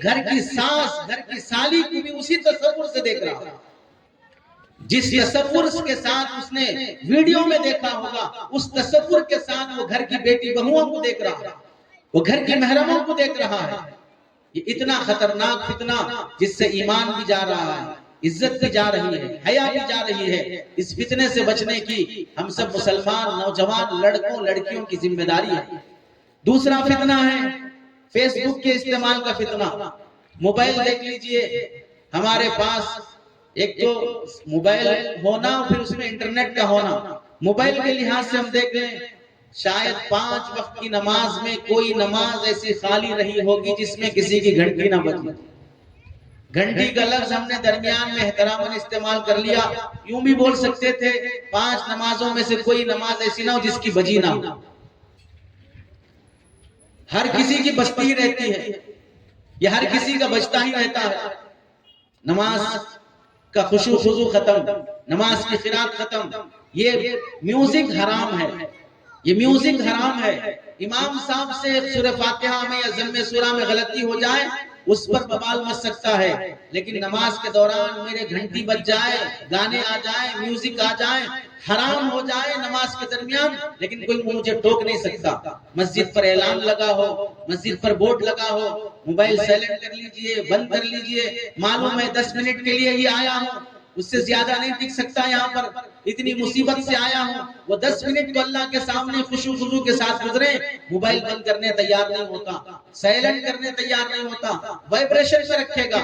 گھر کی ساس، گھر کی سالی کو بھی اسی تصور سے دیکھ رہا ہے۔ جس تصور کے ساتھ اس نے ویڈیو میں دیکھا ہوگا، اس تصور کے ساتھ وہ گھر کی بیٹی بہوؤں کو دیکھ رہا ہے، وہ گھر کی محرموں کو دیکھ رہا ہے۔ یہ اتنا خطرناک فتنہ جس سے ایمان بھی جا رہا ہے، عزت بھی جا رہی ہے، حیا بھی جا رہی ہے۔ اس فتنے سے بچنے کی ہم سب مسلمان نوجوان لڑکوں لڑکیوں کی ذمہ داری ہے۔ دوسرا فتنہ ہے فیس بک کے استعمال کا فتنہ۔ موبائل دیکھ لیجئے، ہمارے پاس ایک تو موبائل ہونا، پھر اس میں انٹرنیٹ کا ہونا۔ موبائل کے لحاظ سے ہم دیکھ لیں، شاید 5 وقت کی نماز میں کوئی نماز ایسی خالی رہی ہوگی جس میں کسی کی گھنٹی نہ بجے۔ گھنٹی کا لفظ ہم نے درمیان میں احتراماً استعمال کر لیا، یوں بھی بول سکتے تھے 5 نمازوں میں سے کوئی نماز ایسی نہ ہو جس کی بجی نہ ہو۔ ہر کسی کی بجتی ہی رہتی ہے، یہ ہر کسی کا بجتا ہی رہتا ہے۔ نماز کا خشوع خضوع ختم، نماز کی قرات ختم۔ یہ میوزک حرام ہے، یہ میوزک حرام ہے۔ امام صاحب سے سورہ فاتحہ میں یا ضم سورہ میں غلطی ہو جائے، اس پر ببال مچ سکتا ہے، لیکن نماز کے دوران میرے گھنٹی بج جائے، گانے آ جائیں، میوزک آ جائیں، حرام ہو جائے نماز کے درمیان، لیکن کوئی مجھے ٹوک نہیں سکتا۔ مسجد پر اعلان لگا ہو، مسجد پر بورڈ لگا ہو، موبائل سائلنٹ کر لیجئے، بند کر لیجئے، معلوم ہے 10 منٹ کے لیے ہی آیا ہوں، اس سے زیادہ نہیں ٹک سکتا، یہاں پر اتنی مصیبت سے آیا ہوں، وہ 10 منٹ تو اللہ کے سامنے خشوع خضوع کے ساتھ گزرے، موبائل بند کرنے تیار نہیں ہوتا، سائلنٹ کرنے تیار نہیں ہوتا، وائبریشن پہ رکھے گا،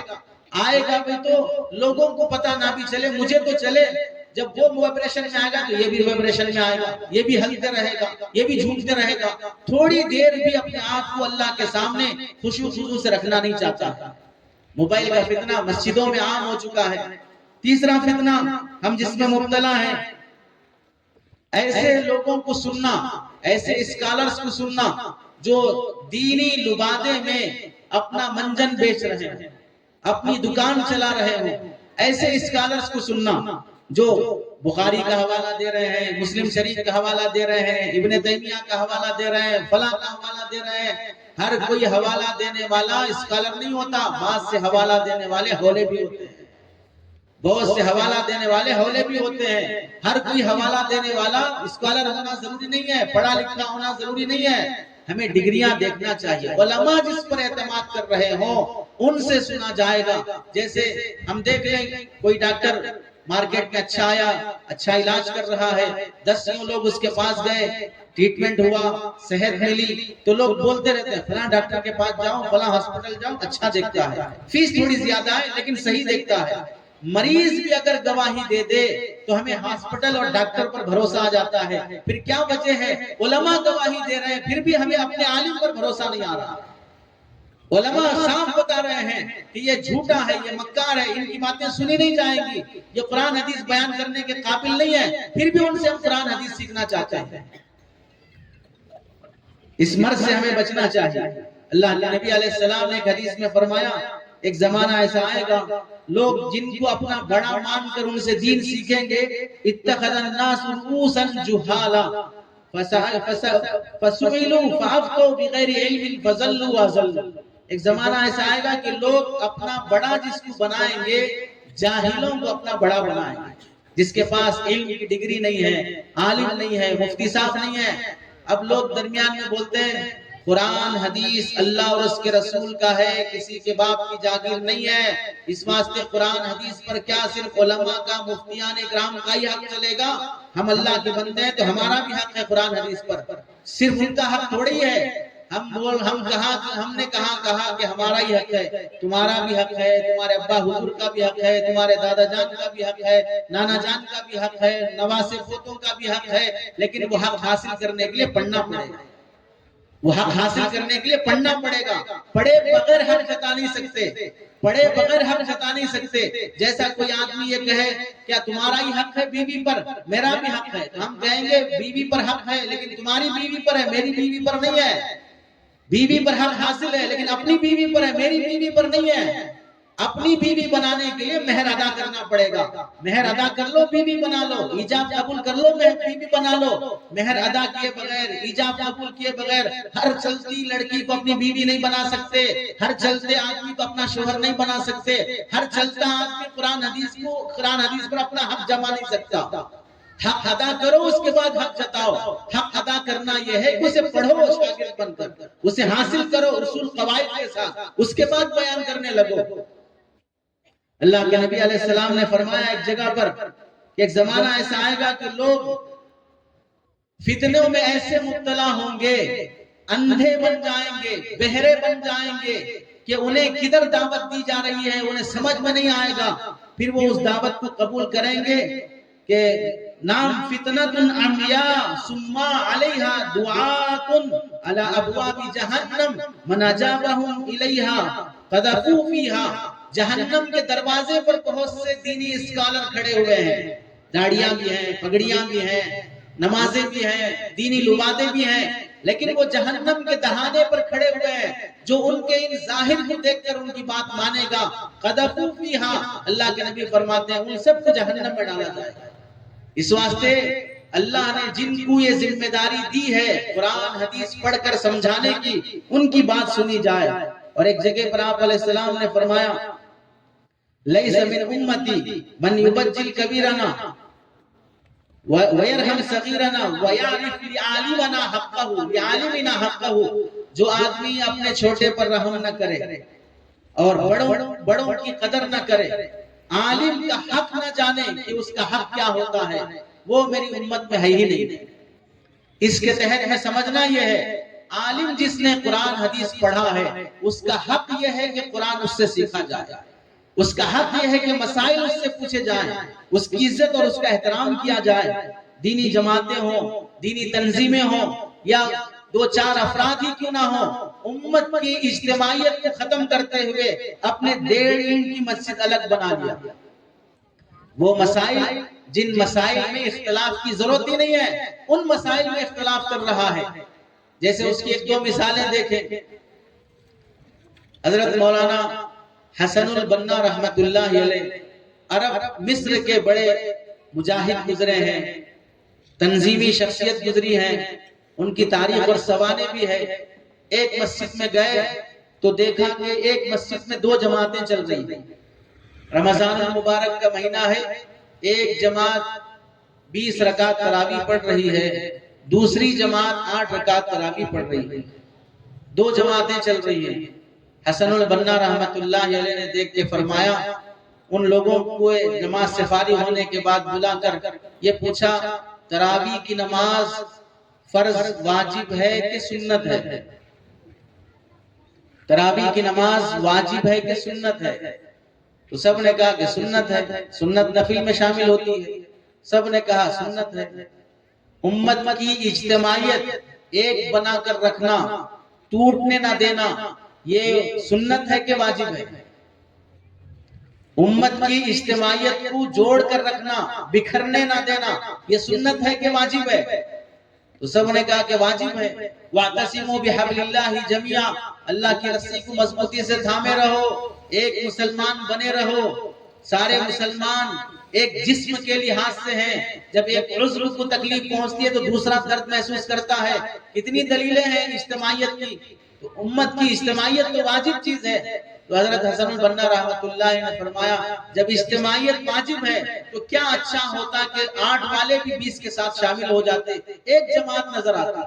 آئے گا بھی تو لوگوں کو پتا نہ بھی چلے، مجھے تو چلے۔ جب وہ وائبریشن میں آئے گا تو یہ بھی وائبریشن میں آئے گا، یہ بھی ہلتے رہے گا، یہ بھی جھومتے رہے گا۔ تھوڑی دیر بھی اپنے آپ کو اللہ کے سامنے خشوع خضوع سے رکھنا نہیں چاہتا۔ موبائل کا فتنہ مسجدوں میں عام ہو چکا ہے۔ تیسرا فتنہ ہم جس میں مبتلا ہیں، ایسے لوگوں کو سننا، ایسے اسکالرز کو سننا جو دینی لبادے میں اپنا منجن بیچ رہے ہیں، اپنی دکان چلا رہے ہیں، ایسے اسکالرز کو سننا جو بخاری کا حوالہ دے رہے ہیں، مسلم شریف کا حوالہ دے رہے ہیں، ابن تیمیہ کا حوالہ دے رہے ہیں، فلاں کا حوالہ دے رہے ہیں۔ ہر کوئی حوالہ دینے والا اسکالر نہیں ہوتا، بعض سے حوالہ دینے والے ہولے بھی ہوتے ہیں، بہت سے حوالہ دینے والے ہولے بھی ہوتے ہیں۔ ہر کوئی حوالہ دینے والا اسکالر ہونا ضروری نہیں ہے، پڑھا لکھا ہونا ضروری نہیں ہے، ہمیں ڈگریاں دیکھنا چاہیے۔ علماء جس پر اعتماد کر رہے ہوں ان سے سنا جائے گا۔ جیسے ہم دیکھ لیں کوئی ڈاکٹر مارکیٹ میں اچھا آیا، اچھا علاج کر رہا ہے، 10 لوگ اس کے پاس گئے، ٹریٹمنٹ ہوا، صحت ملی، تو لوگ بولتے رہتے ہیں فلاں ڈاکٹر کے پاس جاؤ، فلاں ہاسپٹل جاؤ، اچھا دیکھتا ہے، فیس تھوڑی زیادہ ہے لیکن صحیح دیکھتا ہے۔ مریض بھی اگر گواہی دے دے تو ہمیں ہاسپٹل اور ڈاکٹر پر بھروسہ آ جاتا ہے۔ پھر کیا وجہ ہے؟ علماء گواہی دے رہے ہیں پھر بھی ہمیں اپنے عالم پر بھروسہ نہیں آ رہا۔ علماء صاف بتا رہے ہیں کہ یہ جھوٹا ہے، یہ مکار ہے، ان کی باتیں سنی نہیں جائیں گی، یہ قرآن حدیث بیان کرنے کے قابل نہیں ہے، پھر بھی ان سے ہم قرآن حدیث سیکھنا چاہتے ہیں۔ اس مرض سے ہمیں بچنا چاہیے۔ اللہ نبی علیہ السلام نے ایک حدیث میں فرمایا ایک زمانہ ایسا آئے گا لوگ جن کو اپنا بڑا مان کر ان سے دین سیکھیں گے، اتخذ الناس رؤوسا جہالا فسئلوا فافتوا بغیر علم فضلوا وضلوا۔ ایک زمانہ ایسا آئے گا کہ لوگ اپنا بڑا جس کو بنائیں گے، جاہلوں کو اپنا بڑا بنائیں گے، جس کے پاس علم کی ڈگری نہیں ہے، عالم نہیں ہے، مفتی صاحب نہیں ہے۔ اب لوگ درمیان میں بولتے ہیں قرآن حدیث اللہ اور اس کے رسول کا ہے، کسی کے باپ کی جاگیر نہیں ہے، اس واسطے قرآن حدیث پر کیا صرف علماء کا، مفتیان اکرام کا ہی حق چلے گا؟ ہم اللہ کے بندے ہیں تو ہمارا بھی حق ہے قرآن حدیث پر، صرف ان کا حق تھوڑی ہے۔ ہم نے کہا کہ ہمارا ہی حق ہے، تمہارا بھی حق ہے، تمہارے ابا حضور کا بھی حق ہے، تمہارے دادا جان کا بھی حق ہے، نانا جان کا بھی حق ہے، نواسے پوتوں کا بھی حق ہے، لیکن وہ حق حاصل کرنے کے لیے پڑھنا پڑے گا۔ وہ حق حاصل کرنے کے لیے پڑھنا پڑے گا. پڑھے بغیر حق جتا نہیں سکتے. پڑھے بغیر حق جتا نہیں سکتے. جیسا کوئی آدمی یہ کہے کیا تمہارا ہی حق ہے بیوی پر، میرا بھی حق ہے، ہم کہیں گے بیوی پر حق ہے لیکن تمہاری بیوی پر ہے، میری بیوی پر نہیں ہے. بیوی پر حق حاصل ہے لیکن اپنی بیوی پر ہے، میری بیوی پر نہیں ہے. اپنی بیوی بنانے کے لیے مہر ادا کرنا پڑے گا. مہر ادا کر لو بیوی بنا لو، ایجاب قبول کر لو بیوی بنا لو. مہر ادا کیے بغیر، ایجاب قبول کیے بغیر ہر چلتی لڑکی کو اپنی بیوی نہیں بنا سکتے. ہر چلتے آدمی کو اپنا شوہر نہیں بنا سکتے. ہر چلتا آدمی قرآن حدیث پر اپنا حق جما نہیں سکتا. حق ادا کرو اس کے بعد حق جتاؤ. حق ادا کرنا یہ ہے کہ اسے پڑھو شاگرد بن کر، اسے حاصل کرو اصول قواعد کے ساتھ، اس کے بعد بیان کرنے لگو. اللہ کے نبی علیہ السلام نے فرمایا ایک جگہ پر کہ ایک زمانہ ایسا آئے گا کہ لوگ فتنوں میں ایسے مبتلا ہوں گے، اندھے بن جائیں گے، بہرے بن جائیں گے کہ انہیں کدھر دعوت دی جا رہی ہے انہیں سمجھ میں نہیں آئے گا. پھر وہ اس دعوت کو قبول کریں گے کہ نام فتنۃ عمیاء ثم علیہا دعاۃ علی ابواب جہنم من اجابہم الیہا قذفوا فیہا. جہنم کے دروازے پر بہت سے دینی اسکالر کھڑے ہوئے ہیں، داڑیاں بھی ہیں، پگڑیاں بھی ہیں، نمازیں بھی ہیں، دینی لبادیں بھی ہیں، لیکن وہ جہنم کے دہانے پر کھڑے ہوئے ہیں. جو ان کے ان ظاہر کو دیکھ کر ان کی بات مانے گا قذفوا فیہا، اللہ کے نبی فرماتے ہیں ان سب کو جہنم میں ڈالا جائے گا. اس واسطے اللہ نے جن کو یہ ذمہ داری دی ہے قرآن حدیث پڑھ کر سمجھانے کی، ان کی بات سنی جائے. اور ایک جگہ پر آپ علیہ السلام نے فرمایا لیس من امتی من یبجل کبیرنا ویرحم صغیرنا ویعرف لعالمنا حقہ. جو آدمی اپنے چھوٹے پر رحم نہ کرے اور بڑوں کی قدر نہ کرے، عالم کا حق نہ جانے کہ اس کا حق کیا ہوتا ہے، وہ میری امت میں ہے ہی نہیں. اس کے تحت میں سمجھنا یہ ہے عالم جس نے قرآن حدیث پڑھا ہے اس کا حق یہ ہے کہ قرآن اس سے سیکھا جائے. اس کا حق یہ ہے کہ مسائل اس سے پوچھے جائیں، اس کی عزت اور اس کا احترام کیا جائے. دینی جماعتیں ہوں، دینی تنظیمیں ہوں، یا دو چار افراد ہی کیوں نہ ہوں، امت کی اجتماعیت کو ختم کرتے ہوئے اپنے 1.5 اینٹ کی مسجد الگ بنا لیا. وہ مسائل جن مسائل میں اختلاف کی ضرورت ہی نہیں ہے ان مسائل میں اختلاف کر رہا ہے. جیسے اس کی 1-2 مثالیں دیکھیں. حضرت مولانا حسن البنا رحمت اللہ علیہ عرب مصر کے بڑے مجاہد گزرے ہیں، تنظیمی شخصیت گزری ہے، ان کی تاریخ اور سوانح بھی ہے. ایک مسجد میں گئے تو دیکھا کہ ایک مسجد میں 2 جماعتیں چل رہی ہیں. رمضان المبارک کا مہینہ ہے، ایک جماعت 20 رکعت تراویح پڑھ رہی ہے، دوسری جماعت 8 رکعت تراویح پڑھ رہی ہے. 2 جماعتیں چل رہی ہیں. حسن البنا رحمت اللہ علیہ نے دیکھ کے فرمایا، ان لوگوں کو نماز سے فارغ ہونے کے بعد بلا کر یہ پوچھا تراویح کی نماز فرض واجب ہے کہ سنت ہے؟ تراویح کی نماز واجب ہے کہ سنت ہے؟ تو سب نے کہا کہ سنت ہے، سنت نفل میں شامل ہوتی ہے. سب نے کہا سنت ہے. امت کی اجتماعیت ایک بنا کر رکھنا، ٹوٹنے نہ دینا، یہ سنت ہے کہ واجب ہے؟ امت کی اجتماعیت کو جوڑ کر رکھنا، بکھرنے نہ دینا، یہ سنت ہے کہ واجب ہے؟ تو سب نے کہا کہ واجب ہے. وَاعْتَصِمُوا بِحَبْلِ اللَّهِ جَمِيعًا، اللہ کی رسی کو مضبوطی سے تھامے رہو، ایک مسلمان بنے رہو. سارے مسلمان ایک جسم کے لحاظ سے ہیں. جب ایک عضو کو تکلیف پہنچتی ہے تو دوسرا درد محسوس کرتا ہے. کتنی دلیلیں ہیں اجتماعیت کی. تو امت کی اجتماعیت تو واجب چیز ہے. تو حضرت حسن البنا رحمت اللہ نے فرمایا جب اجتماعیت واجب ہے تو کیا اچھا ہوتا کہ 8 والے بھی 20 کے ساتھ شامل ہو جاتے، ایک جماعت نظر آتی،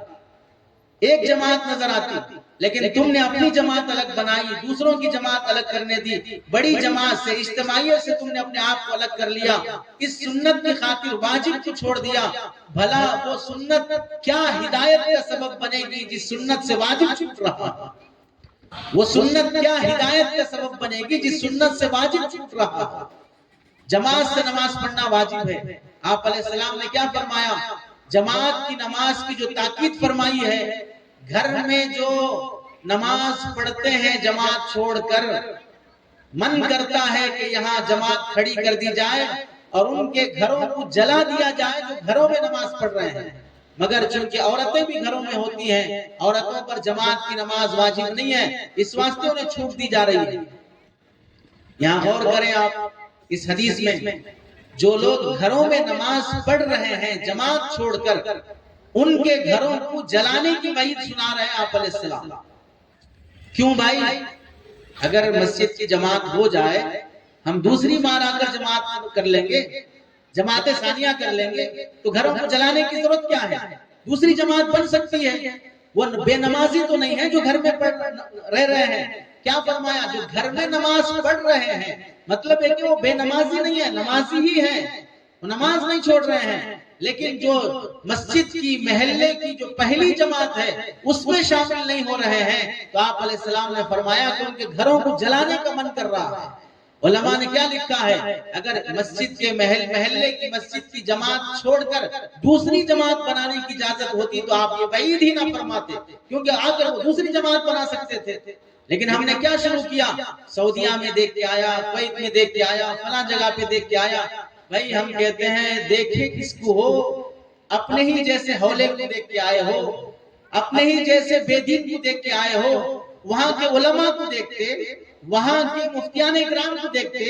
ایک جماعت نظر آتی. لیکن تم نے اپنی جماعت الگ بنائی، دوسروں کی جماعت الگ کرنے دی. بڑی جماعت سے، اجتماعیت سے تم نے اپنے آپ کو الگ کر لیا. اس سنت کی خاطر واجب کو چھوڑ دیا. بھلا وہ سنت کیا ہدایت کا سبب بنے گی جس سنت سے واجب چھوٹ رہا؟ وہ سنت کیا ہدایت کا سبب بنے گی جس سنت سے واجب چھوٹ رہا؟ جماعت سے نماز پڑھنا واجب ہے. آپ علیہ السلام نے کیا فرمایا؟ جماعت کی نماز کی جو تاکید فرمائی ہے گھر میں جو نماز پڑھتے ہیں جماعت چھوڑ کر، من کرتا ہے کہ یہاں جماعت کھڑی کر دی جائے اور ان کے گھروں کو جلا دیا جائے جو گھروں میں نماز پڑھ رہے ہیں، مگر چونکہ عورتیں بھی گھروں میں ہوتی ہیں، عورتوں پر جماعت کی نماز واجب نہیں ہے، اس واسطے انہیں چھوٹ دی جا رہی ہے۔ یہاں غور کریں آپ اس حدیث میں، جو لوگ گھروں میں نماز پڑھ رہے ہیں جماعت چھوڑ کر، ان کے گھروں کو جلانے کی وعید سنا رہے ہیں آپ علیہ السلام۔ کیوں بھائی؟ اگر مسجد کی جماعت ہو جائے، ہم دوسری بار آ کر جماعت کر لیں گے، جماعتیں ثانیہ کر لیں گے، تو گھروں کو جلانے کی ضرورت کیا ہے؟ دوسری جماعت بن سکتی ہے۔ وہ بے نمازی تو نہیں ہے جو گھر میں رہ رہے ہیں۔ کیا فرمایا؟ جو گھر میں نماز پڑھ رہے ہیں، مطلب ہے کہ وہ بے نمازی نہیں ہے، نمازی ہی ہے، وہ نماز نہیں چھوڑ رہے ہیں، لیکن جو مسجد کی محلے کی جو پہلی جماعت ہے اس میں شامل نہیں ہو رہے ہیں، تو آپ علیہ السلام نے فرمایا کہ ان کے گھروں کو جلانے کا من کر رہا ہے۔ علماء نے کیا لکھا ہے؟ اگر مسجد کے محلے کی مسجد کی جماعت چھوڑ کر دوسری جماعت بنانے کی اجازت ہوتی تو آپ یہ وعید ہی نہ فرماتے، کیونکہ آ کر وہ دوسری جماعت بنا سکتے تھے۔ لیکن ہم نے کیا شروع کیا؟ سعودیہ میں دیکھ کے آیا، کویت میں دیکھ کے آیا، فلاں جگہ پہ دیکھ کے آیا۔ بھائی ہم کہتے ہیں دیکھے کس کو ہو، اپنے ہی جیسے حولے کو دیکھ کے آئے ہو، اپنے ہی جیسے بے دین کو دیکھ کے آئے ہو، وہاں کے علماء کو دیکھتے، وہاں کے مفتیان اکرام کو دیکھتے،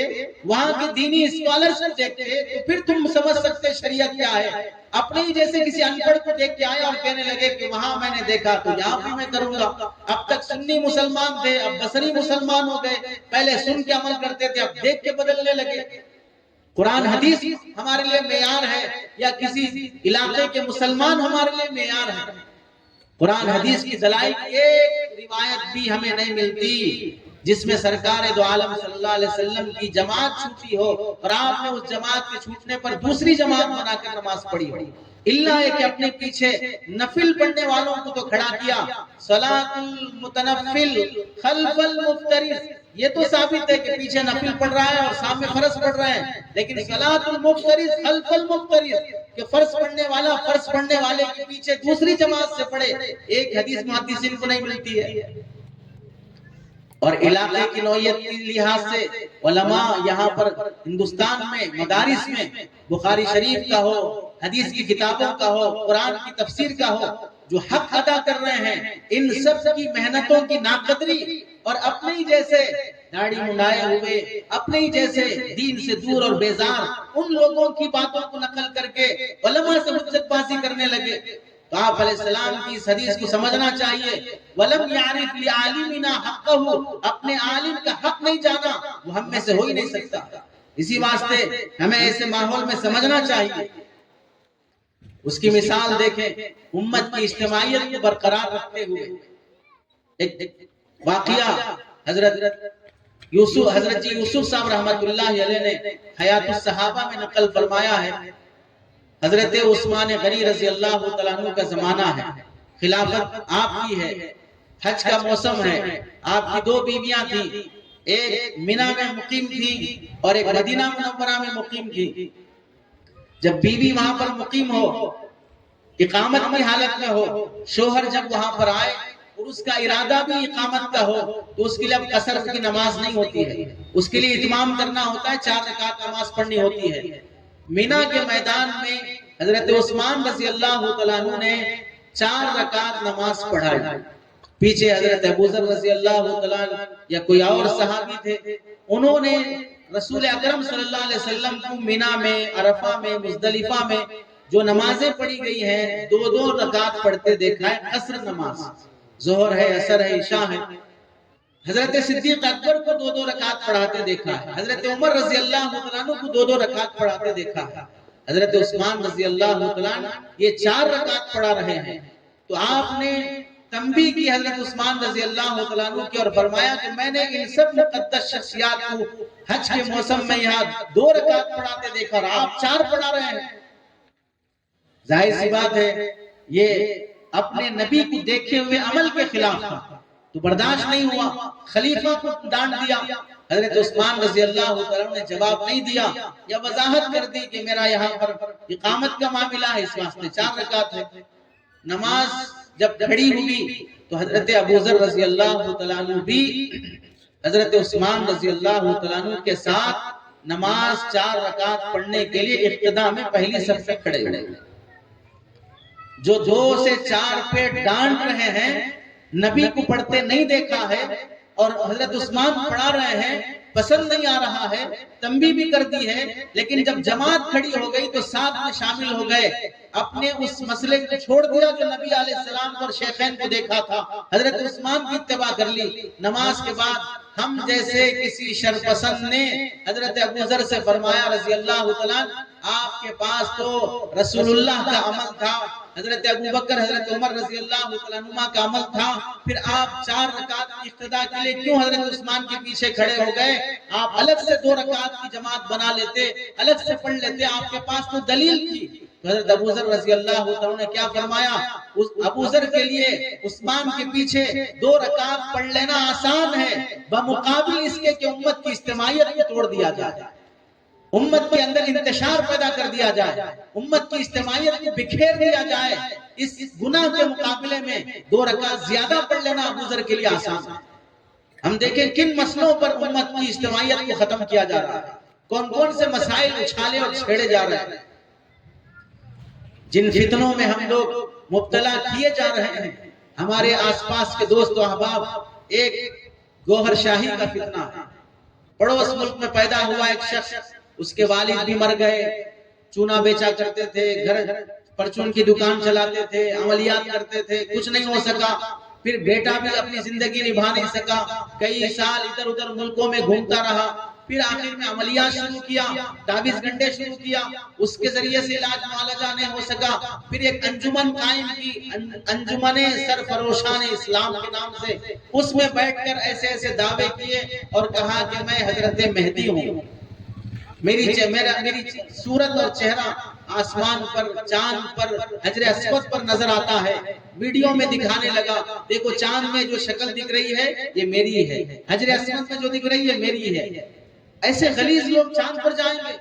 وہاں کے دینی اسکالرز کو دیکھتے، تو پھر تم سمجھ سکتے شریعت کیا ہے۔ اپنے ہی جیسے کسی انپڑھ کو دیکھ کے آئے اور کہنے لگے کہ وہاں میں نے دیکھا تو یہاں بھی میں کروں گا۔ اب تک سنی مسلمان تھے، اب بصری مسلمان ہو گئے، پہلے سن کے عمل کرتے تھے، اب دیکھ کے بدلنے لگے۔ قرآن حدیث ہمارے لیے معیار ہے یا کسی علاقے کے مسلمان ہمارے لیے معیار ہے؟ قرآن حدیث کی دلائل ایک روایت بھی ہمیں نہیں ملتی جس میں سرکار دو عالم صلی اللہ علیہ وسلم کی جماعت چھوٹی ہو اور آپ نے اس جماعت کے چھوٹنے پر دوسری جماعت بنا کر نماز پڑھی ہو، اللہ ہے کہ اپنے پیچھے نفل پڑھنے والوں کو تو کھڑا کیا۔ صلاۃ المتنفل خلف المفترض، یہ تو ثابت ہے کہ پیچھے نفل پڑھ رہا ہے اور سامنے فرض پڑھ رہے ہیں، لیکن صلاۃ المفترض خلف المفترض کہ فرض پڑھنے والا فرض پڑھنے والے کے پیچھے دوسری جماعت سے پڑھے، ایک حدیث محدثین کو نہیں ملتی ہے۔ اور علاقے کی نوعیت کے لحاظ سے علماء یہاں پر ہندوستان میں مدارس میں بخاری شریف کا ہو، حدیث کی کتابوں کا ہو، قرآن کی تفسیر کا ہو، جو حق ادا کر رہے ہیں، ان سب کی محنتوں کی ناقدری اور اپنے ہی جیسے داڑھی منڈائے ہوئے، اپنے ہی جیسے دین سے دور اور بیزار ان لوگوں کی باتوں کو نقل کر کے علماء سے حجت بازی کرنے لگے۔ تو آپ علیہ السلام کی اس حدیث کو سمجھنا چاہیے، وَلَمْ يَعْرِفْ لِعَالِمِنَا حَقَّهُ، اپنے عالم کا حق نہیں جانا، وہ ہم میں سے ہو ہی نہیں سکتا۔ اسی واسطے ہمیں ایسے ماحول میں سمجھنا چاہیے۔ اس کی مثال دیکھیں، امت کی اجتماعیت کو برقرار رکھتے ہوئے ایک واقعہ حضرت یوسف صاحب رحمت اللہ علیہ نے حیات الصحابہ میں نقل فرمایا ہے۔ حضرت عثمان غنی رضی اللہ تعالیٰ عنہ کا زمانہ ہے، خلافت آپ کی ہے، حج کا موسم ہے، آپ کی دو بیویاں تھیں، ایک منی میں مقیم تھی اور ایک مدینہ منورہ میں مقیم تھی۔ جب بیوی وہاں پر مقیم ہو، اقامت کی حالت میں ہو، شوہر جب وہاں پر آئے اور اس کا ارادہ بھی اقامت کا ہو تو اس کے لیے اب قصر کی نماز نہیں ہوتی ہے، اس کے لیے اتمام کرنا ہوتا ہے، 4 رکعت نماز پڑھنی ہوتی ہے۔ منی کے میدان میں حضرت عثمان رضی اللہ تعالیٰ عنہ نے 4 رکعت نماز پڑھائی، پیچھے حضرت ابوذر رضی اللہ تعالیٰ عنہ یا کوئی اور صحابی تھے، انہوں نے رسول اکرم صلی اللہ علیہ وسلم کو منی میں، عرفہ میں، مزدلفہ میں جو نمازیں پڑھی گئی ہیں 2 رکعت پڑھتے دیکھا ہے، قصر نماز، ظہر ہے، عصر ہے، عشاء ہے۔ حضرت صدیق اکبر کو 2 رکعت پڑھاتے دیکھا ہے، حضرت عمر رضی اللہ عنہ کو 2 رکعت پڑھاتے دیکھا ہے، حضرت عثمان رضی اللہ عنہ یہ 4 رکعت پڑھا رہے ہیں۔ تو آپ نے تنبیہ کی حضرت عثمان رضی اللہ عنہ کی اور فرمایا کہ میں نے ان سب مقدس شخصیات کو حج کے موسم میں یہاں 2 رکعت پڑھاتے دیکھا اور آپ 4 پڑھا رہے ہیں۔ ظاہر سی بات ہے یہ اپنے نبی کو دیکھے ہوئے عمل کے خلاف تھا، تو برداشت نہیں ہوا، خلیفہ کو ڈانٹ دیا۔ حضرت عثمان رضی اللہ عنہ نے جواب نہیں دیا یا وضاحت کر دی کہ میرا یہاں پر اقامت کا معاملہ ہے، اس واسطے 4 رکعت ہے۔ نماز جب کھڑی ہوئی تو حضرت ابوذر رضی اللہ تعالیٰ عنہ بھی حضرت عثمان رضی اللہ تعالیٰ عنہ کے ساتھ نماز 4 رکعت پڑھنے کے لیے ابتدا میں پہلی صف پہ کھڑے ہوئے. جو 2 سے 4 پہ ڈانٹ رہے ہیں، نبی کو پڑھتے نہیں دیکھا ہے اور حضرت عثمان پڑھا رہے ہیں، پسند نہیں آ رہا ہے، تنبیہ بھی کر دی ہے، لیکن جب جماعت کھڑی ہو گئی تو ساتھ میں شامل ہو گئے. اپنے اس مسئلے کو چھوڑ دیا جو نبی علیہ السلام اور شیخین کو دیکھا تھا، حضرت عثمان کی اتباع کر لی. نماز کے بعد ہم جیسے کسی شرپسند نے حضرت ابوذر سے فرمایا رضی اللہ تعالیٰ، آپ کے پاس تو رسول اللہ کا عمل تھا، حضرت ابوبکر حضرت عمر رضی اللہ عنہما کا عمل تھا، پھر آپ 4 رکعت کی اقتدا کے لیے کیوں حضرت عثمان کے پیچھے کھڑے ہو گئے؟ آپ الگ سے 2 رکعت کی جماعت بنا لیتے، الگ سے پڑھ لیتے، آپ کے پاس تو دلیل تھی. حضرت ابوذر رضی اللہ عنہ نے کیا فرمایا؟ ابوذر کے لیے عثمان کے پیچھے 2 رکعت پڑھ لینا آسان ہے، بمقابل اس کے کہ امت کی اجتماعیت کو توڑ دیا جائے، امت کے اندر انتشار پیدا کر دیا جائے، امت کی اجتماعیت کو بکھیر دیا جائے. اس گناہ کے مقابلے میں 2 رکعت زیادہ پڑھ لینا ابوذر کے لیے آسان ہے. ہم دیکھیں کن مسئلوں پر امت کی اجتماعیت کو ختم کیا جا رہا ہے، کون کون سے مسائل اچھالے اور چھیڑے جا رہے ہیں، جن فتنوں میں ہم لوگ مبتلا کیے جا رہے ہیں. ہمارے آس پاس کے دوست و احباب، ایک گوہر شاہی کا فتنہ ہے. پڑوس ملک میں پیدا ہوا ایک شخص، اس کے والد بھی مر گئے، چونا بیچا کرتے تھے، گھر پرچون کی دکان چلاتے تھے، عملیات کرتے تھے، کچھ نہیں ہو سکا. پھر بیٹا بھی اپنی زندگی نبھا نہیں سکا، کئی سال ادھر ادھر ملکوں میں گھومتا رہا. پھر آخر میں عملیات شروع کیا، تعویذ گنڈے شروع کیا، اس کے ذریعے سے علاج معالجہ نہیں ہو سکا. پھر ایک انجمن قائم کی، انجمن سرفروشان اسلام کے نام سے. اس میں بیٹھ کر ایسے ایسے دعوے کیے اور کہا کہ میں حضرت مہدی ہوں، میری صورت اور چہرہ آسمان پر، چاند پر، حجر اسود پر نظر آتا ہے. ویڈیو میں دکھانے لگا، دیکھو چاند میں جو شکل دکھ رہی ہے یہ میری ہے، حجر اسود میں جو دکھ رہی ہے میری ہے. ایسے غلیظ لوگ چاند پر جائیں گے،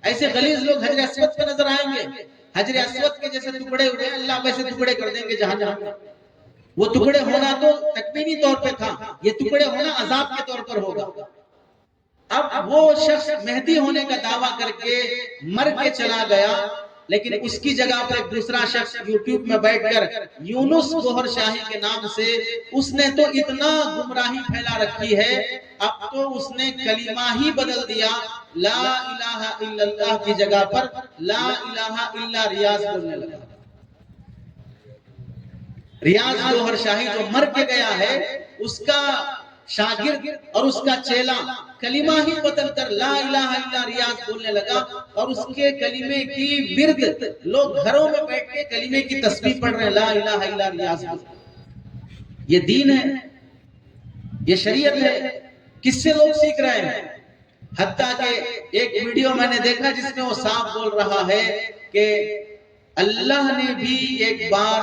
ایسے غلیظ لوگ حجر اسود پہ نظر آئیں گے. حجر اسود کے جیسے ٹکڑے ہوئے اللہ ویسے ٹکڑے کر دیں گے جہاں جہاں. وہ ٹکڑے ہونا تو تکوینی طور پہ تھا، یہ ٹکڑے ہونا عذاب کے طور پر ہوگا. اب وہ شخص مہدی ہونے کا دعویٰ کر کے مر کے چلا گیا، لیکن اس کی جگہ پر ایک دوسرا شخص یوٹیوب میں بیٹھ کر یونس گوہر شاہی کے نام سے، اس نے تو اتنا گمراہی پھیلا رکھی ہے، اب تو اس نے کلمہ ہی بدل دیا. لا الہ الا اللہ کی جگہ پر لا الہ الا ریاض بولنے لگا. ریاض گوہر شاہی جو مر کے گیا ہے، اس کا شاگرد اور اس کا چیلا کلمہ ہی بدل کر لا الہ الا ریاض بولنے لگا، اور اس کے کلمے کی ورد لوگ گھروں میں بیٹھ کے کلمے کی تسبیح پڑھ رہے ہیں، لا الہ الا ریاض. یہ دین ہے، یہ شریعت ہے. کس سے لوگ سیکھ رہے ہیں؟ حتیٰ کہ ایک ویڈیو میں نے دیکھا جس میں وہ صاحب بول رہا ہے کہ اللہ نے بھی ایک بار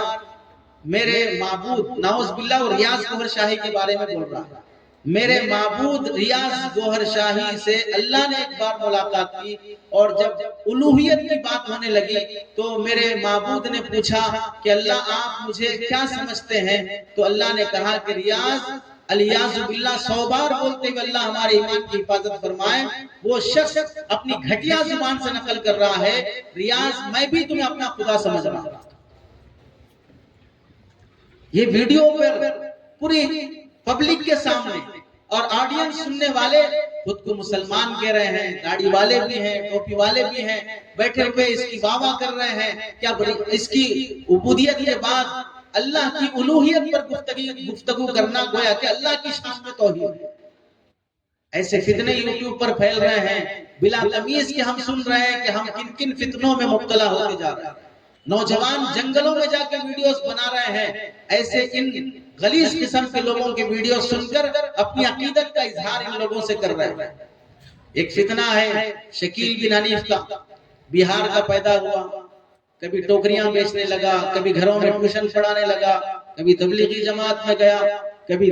میرے معبود، نعوذ باللہ، اور ریاض گوہر شاہی کے بارے میں بول رہا ہے، میرے معبود ریاض گوہر شاہی سے اللہ نے ایک بار ملاقات کی، اور جب الوہیت کی بات ہونے لگی تو میرے معبود نے پوچھا کہ اللہ آپ مجھے کیا سمجھتے ہیں؟ تو اللہ نے کہا کہ ریاض الیاذ باللہ 100 بار بولتے ہوئے اللہ ہمارے ایمان کی حفاظت فرمائے. وہ شخص اپنی گھٹیا زبان سے نقل کر رہا ہے، ریاض میں بھی تمہیں اپنا خدا سمجھ رہا ہوں. یہ ویڈیو پر پوری پبلک کے سامنے، اور آڈینس سننے والے خود کو مسلمان کہہ رہے ہیں، داڑھی والے بھی ہیں، ٹوپی والے بھی ہیں، بیٹھے ہوئے اس کی واہ واہ کر رہے ہیں. کیا اس کی عبودیت کے بعد اللہ کی الوہیت پر گفتگو کرنا گویا کہ اللہ کی شان میں توہین ہے. ایسے فتنے یوٹیوب پر پھیل رہے ہیں بلا تمیز کہ ہم سن رہے ہیں کہ ہم کن کن فتنوں میں مبتلا ہوتے جا رہے ہیں. نوجوان جنگلوں میں جا کے ویڈیوز بنا رہے ہیں. ایسے ان غلیظ قسم کے لوگوں کے ویڈیوز سن کر اپنی عقیدت کا اظہار ان لوگوں سے کر رہے ہیں. ایک فتنہ ہے شکیل بن حنیف کا، بہار کا پیدا ہوا، کبھی ٹوکریاں بیچنے لگا، کبھی گھروں میں ٹیوشن پڑھانے لگا، کبھی تبلیغی جماعت میں گیا، کبھی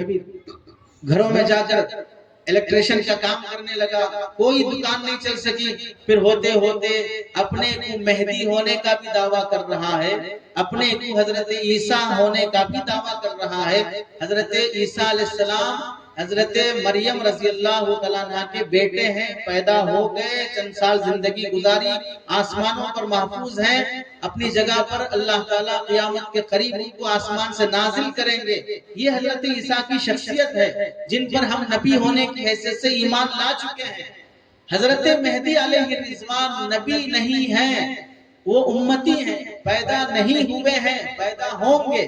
گھروں میں جا کر الیکٹریشن کا کام کرنے لگا، کوئی دکان نہیں چل سکی، پھر ہوتے ہوتے اپنے کو مہدی ہونے کا بھی دعویٰ کر رہا ہے، اپنے کو حضرت عیسیٰ ہونے کا بھی دعویٰ کر رہا ہے۔ حضرت عیسیٰ علیہ السلام حضرت مریم رضی اللہ تعالیٰ عنہ کے بیٹے ہیں، پیدا ہو گئے، چند سال زندگی گزاری، آسمانوں پر محفوظ ہیں، اپنی جگہ پر اللہ تعالیٰ قیامت کے قریب ان کو آسمان سے نازل کریں گے۔ یہ حضرت عیسیٰ کی شخصیت ہے جن پر ہم نبی ہونے کی حیثیت سے ایمان لا چکے ہیں۔ حضرت مہدی علیہ الرضوان نبی نہیں ہیں، وہ امتی ہیں، پیدا نہیں ہوئے ہیں، پیدا ہوں گے،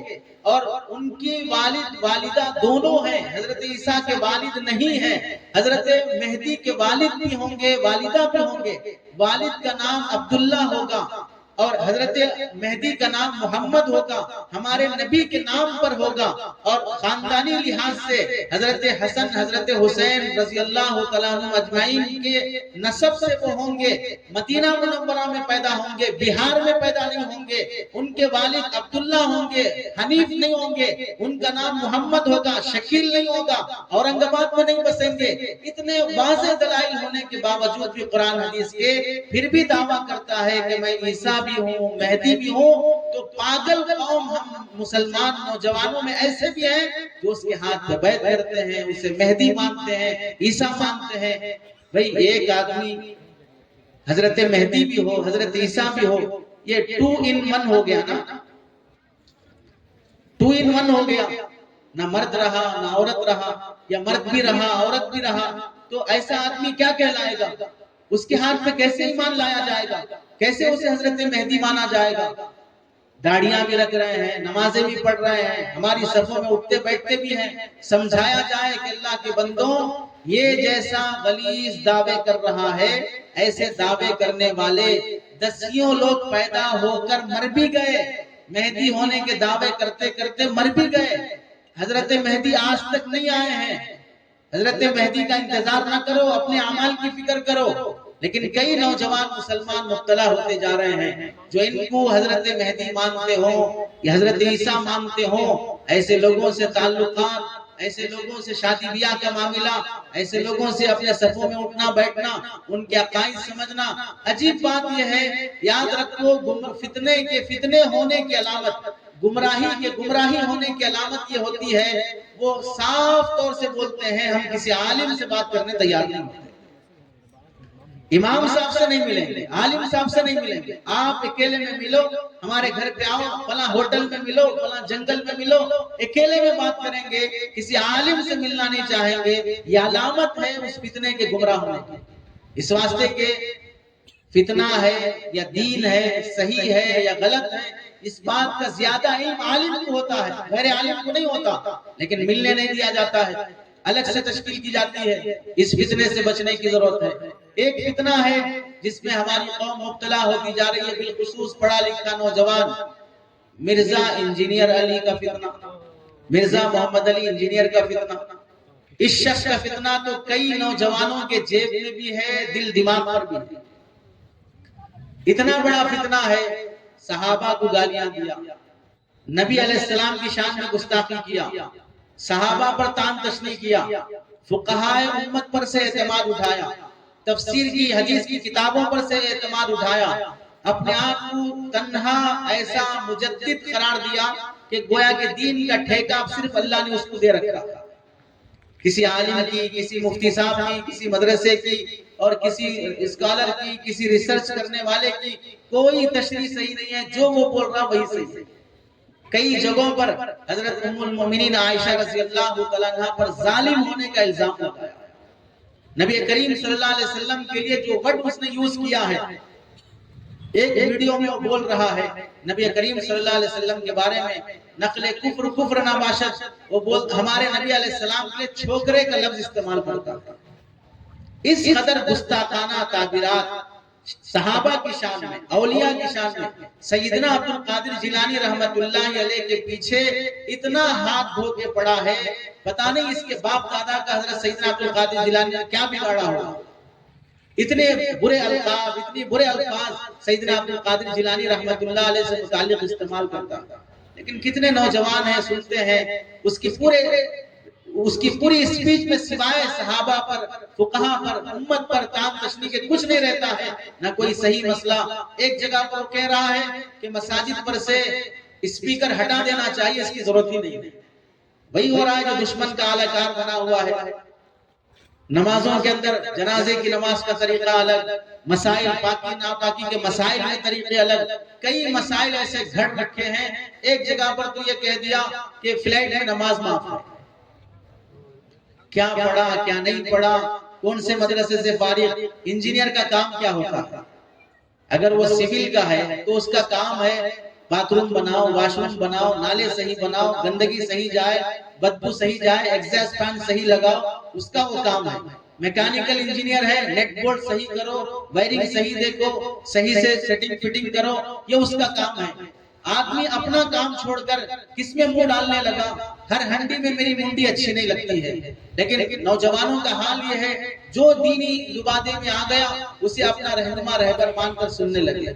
اور ان کی والد والدہ دونوں ہیں۔ حضرت عیسیٰ کے والد نہیں ہیں، حضرت مہدی کے والد بھی ہوں گے، والدہ بھی ہوں گے۔ والد کا نام عبداللہ ہوگا اور حضرت مہدی کا نام محمد ہوگا، ہمارے نبی کے نام پر ہوگا، اور خاندانی لحاظ سے حضرت حسن حضرت حسین رضی اللہ تعالیٰ عنہ اجمعین کے نسب سے وہ ہوں گے، مدینہ منورہ میں پیدا ہوں گے، بہار میں پیدا نہیں ہوں گے۔ ان کے والد عبداللہ ہوں گے، حنیف نہیں ہوں گے، ان کا نام محمد ہوگا، شکیل نہیں ہوگا، اورنگ آباد میں نہیں بسیں گے۔ اتنے واضح دلائل ہونے کے باوجود بھی قرآن حدیث کے پھر بھی دعویٰ کرتا ہے کہ میں عیسیٰ بھی ہوں، مہدی بھی ہوں۔ تو پاگل قوم ہم مسلمان نوجوانوں میں ایسے بھی ہیں جو اس کے ہاتھ پہ بیعت کرتے ہیں، اسے مہدی مانتے ہیں، عیسیٰ مانتے ہیں۔ بھئی ایک آدمی حضرت مہدی بھی ہو، حضرت عیسیٰ بھی ہو، یہ 2 in 1 ہو گیا نا، 2 in 1 ہو گیا، نہ مرد رہا نہ عورت رہا، یا مرد بھی رہا عورت بھی رہا۔ تو ایسا آدمی کیا کہلائے گا؟ اس کے ہاتھ پہ کیسے ایمان لایا جائے گا؟ کیسے اسے حضرت مہدی مانا جائے گا؟ داڑیاں بھی رکھ رہے ہیں، نمازیں بھی پڑھ رہے ہیں، ہماری صفوں میں اٹھتے بیٹھتے بھی ہیں۔ سمجھایا جائے کہ اللہ کے بندوں، یہ جیسا غلیظ دعوے کر رہا ہے، ایسے دعوے کرنے والے دسیوں لوگ پیدا ہو کر مر بھی گئے، مہدی ہونے کے دعوے کرتے کرتے مر بھی گئے۔ حضرت مہدی آج تک نہیں آئے ہیں۔ حضرت مہدی کا انتظار نہ کرو، اپنے اعمال کی فکر کرو۔ لیکن کئی نوجوان مسلمان مبتلا ہوتے جا رہے ہیں جو ان کو حضرت مہدی مانتے ہوں یا حضرت عیسیٰ مانتے ہوں۔ ایسے لوگوں سے تعلقات، ایسے لوگوں سے شادی بیاہ کا معاملہ، ایسے لوگوں سے اپنے صفوں میں اٹھنا بیٹھنا، ان کے عقائد سمجھنا۔ عجیب بات یہ ہے، یاد رکھو، فتنے ہونے کی علامت، گمراہی ہونے کی علامت یہ ہوتی ہے، وہ صاف طور سے بولتے ہیں ہم کسی عالم سے بات کرنے تیار نہیں ہوتے، امام صاحب سے نہیں ملیں گے، عالم صاحب سے نہیں ملیں گے، آپ اکیلے میں ملو، ہمارے گھر پہ آؤ، فلاں ہوٹل میں ملو، فلاں جنگل میں ملو، اکیلے میں بات کریں گے، کسی عالم سے ملنا نہیں چاہیں گے۔ یہ علامت ہے اس فتنے کے گمراہ ہونے کی۔ اس واسطے کے فتنہ ہے یا دین ہے، صحیح ہے یا غلط ہے، اس بات کا زیادہ علم عالم کو ہوتا ہے، غیر عالم کو نہیں ہوتا، لیکن ملنے نہیں دیا جاتا ہے، الگ سے تشکیل کی جاتی ہے۔ اس فتنے سے بچنے کی ضرورت ہے۔ ایک فتنہ ہے جس میں ہماری قوم مبتلا ہوتی جا رہی ہے، بالخصوص پڑھا لکھا نوجوان، مرزا انجینئر علی کا فتنہ، مرزا محمد علی انجینئر کا فتنہ۔ اس شخص کا فتنہ تو کئی نوجوانوں کے جیب میں بھی ہے، دل دماغ پر بھی ہے۔ اتنا بڑا فتنہ ہے، صحابہ کو گالیاں دیا، نبی علیہ السلام کی شان میں گستاخی کیا، صحابہ پر تان تشنیع کیا، فقہائے امت پر سے اعتماد اٹھایا، تفسیر کی حدیث کی کتابوں پر سے اعتماد اٹھایا، اپنے آپ کو تنہا ایسا مجدد قرار دیا کہ گویا کہ دین کا ٹھیکہ اب صرف اللہ نے اس کو دے رکھا، کسی عالم کی، کسی مفتی صاحب کی، کسی مدرسے کی اور کسی اسکالر کی، کسی ریسرچ کرنے والے کی کوئی تشریح صحیح نہیں ہے، جو وہ بول رہا وہی صحیح ہے۔ کئی جگہوں پر حضرت ام المومنین عائشہ رضی اللہ تعالیٰ عنہ پر ظالم ہونے کا الزام لگایا۔ نبی کریم صلی اللہ علیہ وسلم کے لیے جو ورڈ اس نے یوز کیا ہے، ایک ویڈیو میں وہ بول رہا ہے نبی کریم صلی اللہ علیہ وسلم کے بارے میں، نقل کفر نباشت، وہ بولتا ہمارے نبی علیہ السلام کے لیے چھوکرے کا لفظ استعمال کرتا ہے۔ اس قدر گستاخانہ تعبیرات صحابہ کی شان میں، اولیاء کی شان میں، سیدنا عبد القادر جیلانی رحمت اللہ علیہ کے پیچھے اتنا ہاتھ دھو کے پڑا ہے، پتہ نہیں اس کے باپ دادا کا حضرت سیدنا عبد القادر جیلانی نے کیا بگاڑا ہوگا۔ اتنے برے القاب، اتنے برے الفاظ سیدنا عبد القادر جیلانی رحمت اللہ علیہ سے متعلق استعمال کرتا، لیکن کتنے نوجوان ہیں، سنتے ہیں، اس کی پورے اس کی پوری اسپیچ میں سوائے صحابہ پر، فقہا پر، امت پر تام تشریح کے کچھ نہیں رہتا ہے، نہ کوئی صحیح مسئلہ۔ ایک جگہ پر وہ کہہ رہا ہے کہ مساجد پر سے اسپیکر ہٹا دینا چاہیے، اس کی ضرورت ہی نہیں۔ وہی ہو رہا ہے جو دشمن کا اعلی کار بنا ہوا ہے۔ نمازوں کے اندر جنازے کی نماز کا طریقہ الگ، مسائل پاکی ناپاکی کے مسائل کے طریقے الگ، کئی مسائل ایسے گھڑ رکھے ہیں۔ ایک جگہ پر تو یہ کہہ دیا کہ فلیٹ میں نماز معاف ہے۔ کیا پڑھا کیا نہیں پڑھا، کون سے مدرسے سے فارغ، انجینئر کا کام کیا ہوتا ہے؟ اگر وہ سیول کا ہے تو اس کا کام ہے باتھ روم بناؤ، واش روم بناؤ، نالے صحیح بناؤ، گندگی صحیح جائے، بدبو صحیح جائے، ایگزاسٹ فین صحیح لگاؤ، اس کا وہ کام ہے۔ میکینیکل انجینئر ہے، نیٹ بورڈ صحیح کرو، وائرنگ صحیح دیکھو، صحیح سے سیٹنگ فٹنگ کرو، یہ اس کا کام ہے۔ آدمی اپنا کام چھوڑ کر کس میں منہ ڈالنے لگا، ہر ہنڈی میں میری منڈی اچھی نہیں لگتی ہے۔ لیکن نوجوانوں کا حال یہ ہے، جو دینی لبادے میں آ گیا اسے اپنا رہنما رہبر مان کر سننے لگے۔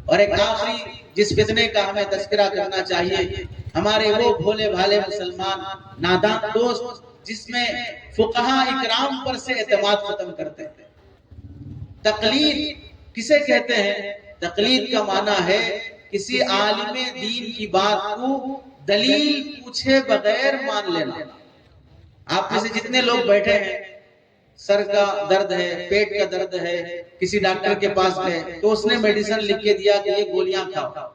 اور ایک آخری جس فتنے کا ہمیں تذکرہ کرنا چاہیے، ہمارے وہ بھولے بھالے مسلمان نادان دوست جس میں فقہا اکرام پر سے اعتماد ختم کرتے ہیں۔ تقلید کسے کہتے ہیں؟ تقلید کا معنی ہے کسی عالم دین کی بات کو دلیل پوچھے بغیر مان لینا۔ آپ میں سے جتنے لوگ بیٹھے ہیں، سر کا درد ہے، پیٹ کا درد ہے، کسی ڈاکٹر کے پاس گئے تو اس نے میڈیسن لکھ کے دیا کہ یہ گولیاں کھاؤ۔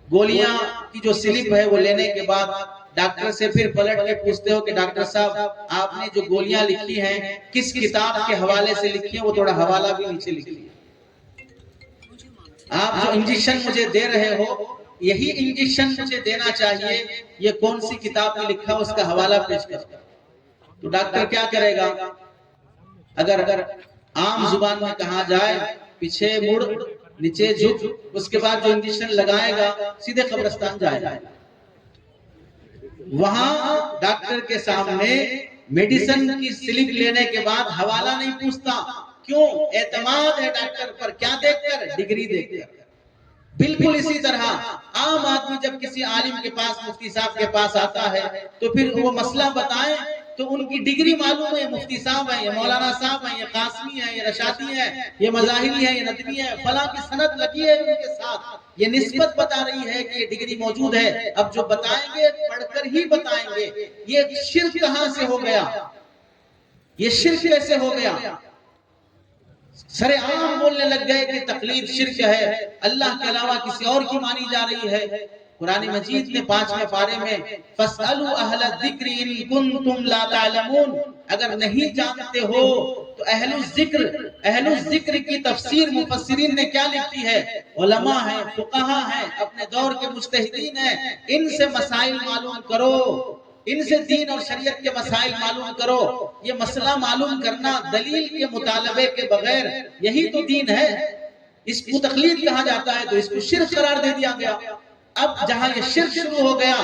گولیاں کی جو سلپ ہے وہ لینے کے بعد ڈاکٹر سے پھر پلٹ کے پوچھتے ہو کہ ڈاکٹر صاحب آپ نے جو گولیاں لکھی ہیں کس کتاب کے حوالے سے لکھی ہیں، وہ تھوڑا حوالہ بھی نیچے لکھیے۔ آپ جو انجیکشن مجھے دے رہے ہو، یہی انجیکشن مجھے دینا چاہیے، یہ کون سی کتاب میں لکھا اس کا حوالہ پیش کرو۔ تو ڈاکٹر کیا کرے گا؟ اگر عام زبان میں کہا جائے پیچھے مڑ نیچے جھک، اس کے بعد جو انجیکشن لگائے گا سیدھے قبرستان جائے گا۔ وہاں ڈاکٹر کے سامنے میڈیسن کی سلپ لینے کے بعد حوالہ نہیں پوچھتا، کیوں؟ اعتماد ہے ڈاکٹر پر، کیا دیکھ کر؟ ڈگری دیکھ کر۔ بالکل اسی طرح عام آدمی جب کسی عالم کے پاس، مفتی صاحب کے پاس آتا ہے تو پھر وہ مسئلہ بتائیں تو ان کی ڈگری معلوم ہے، مفتی صاحب ہیں، یہ مولانا صاحب ہیں، یہ قاسمی ہیں، یہ رشادی ہیں، یہ مظاہری ہیں، یہ ندوی ہیں، فلاں کی سند لگی ہے ان کے ساتھ، یہ نسبت بتا رہی ہے کہ یہ ڈگری موجود ہے۔ اب جو بتائیں گے پڑھ کر ہی بتائیں گے۔ یہ شرک کہاں سے ہو گیا؟ یہ شرک کیسے ہو گیا؟ سر عام بولنے لگ گئے کہ تقلید شرک ہے، اللہ کے علاوہ کسی اور کی مانی جا رہی ہے۔ قرآن مجید نے 5ویں پارے میں فَاسْأَلُوا أَهْلَ الذِّكْرِ إِن كُنتُمْ لَا تَعْلَمُونَ، اگر نہیں جانتے ہو تو اہل الذکر کی تفسیر مفسرین نے کیا لکھی ہے؟ علماء ہیں، فقہا ہیں، اپنے دور کے مجتہدین ہیں، ان سے مسائل معلوم کرو، ان سے دین اور شریعت کے مسائل معلوم کرو۔ یہ مسئلہ معلوم کرنا دلیل کے مطالبے کے بغیر، یہی تو دین ہے۔ اس کو تقلید کہا جاتا ہے تو اس کو شرک قرار دے دیا گیا۔ اب جہاں یہ شرک شروع ہو گیا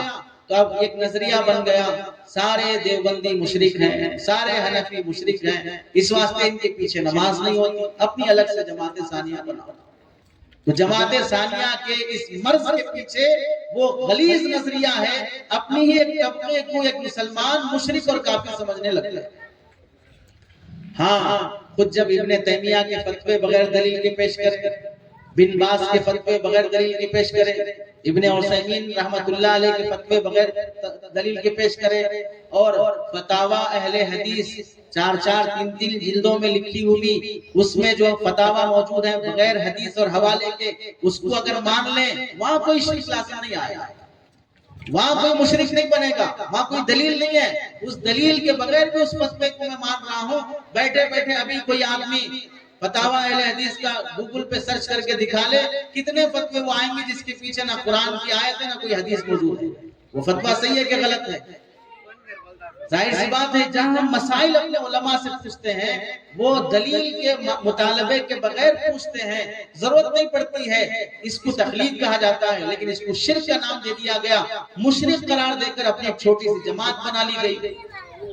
تو اب ایک نظریہ بن گیا، سارے دیوبندی مشرک ہیں، سارے حنفی مشرک ہیں، اس واسطے ان کے پیچھے نماز نہیں ہوتی، اپنی الگ سے جماعت ثانیہ بناؤ۔ تو جماعت ثانیہ کے اس مرض کے پیچھے وہ غلیظ نظریہ ہے، اپنی ہی ایک طبقے کو ایک مسلمان مشرک اور کافر سمجھنے لگتا ہے۔ ہاں، خود جب ابن تیمیہ کے فتوے بغیر دلیل کے پیش کرے، بن باز کے فتوے بغیر دلیل کے پیش کرے، ابن عثیمین رحمت اللہ علیہ کے فتوے بغیر دلیل کے پیش کرے، اور فتاوی اہل حدیث 4-3 جلدوں میں لکھی ہوئی اس میں جو فتاوی موجود ہیں بغیر حدیث اور حوالے کے، اس کو اگر مان لیں وہاں کوئی شرک لازم نہیں آئے گا، وہاں کوئی مشرک نہیں بنے گا، وہاں کوئی دلیل نہیں ہے۔ اس دلیل کے بغیر بھی اس فتوے کو میں مان رہا ہوں، بیٹھے بیٹھے ابھی کوئی آدمی فتاوی اہل حدیث کا گوگل پہ سرچ کر کے دکھا لے، کتنے فتوے وہ آئیں گے جس کے پیچھے نہ قرآن کی آیت ہے نہ کوئی حدیث موجود ہے۔ وہ فتویٰ صحیح ہے کہ غلط ہے؟ ظاہر سی بات ہے، جہاں ہم مسائل اپنے علماء سے پوچھتے ہیں وہ دلیل کے مطالبے کے بغیر پوچھتے ہیں، ضرورت نہیں پڑتی ہے۔ اس کو تقلید کہا جاتا ہے، لیکن اس کو شرک کا نام دے دیا گیا، مشرک قرار دے کر اپنی ایک چھوٹی سی جماعت بنا لی گئی،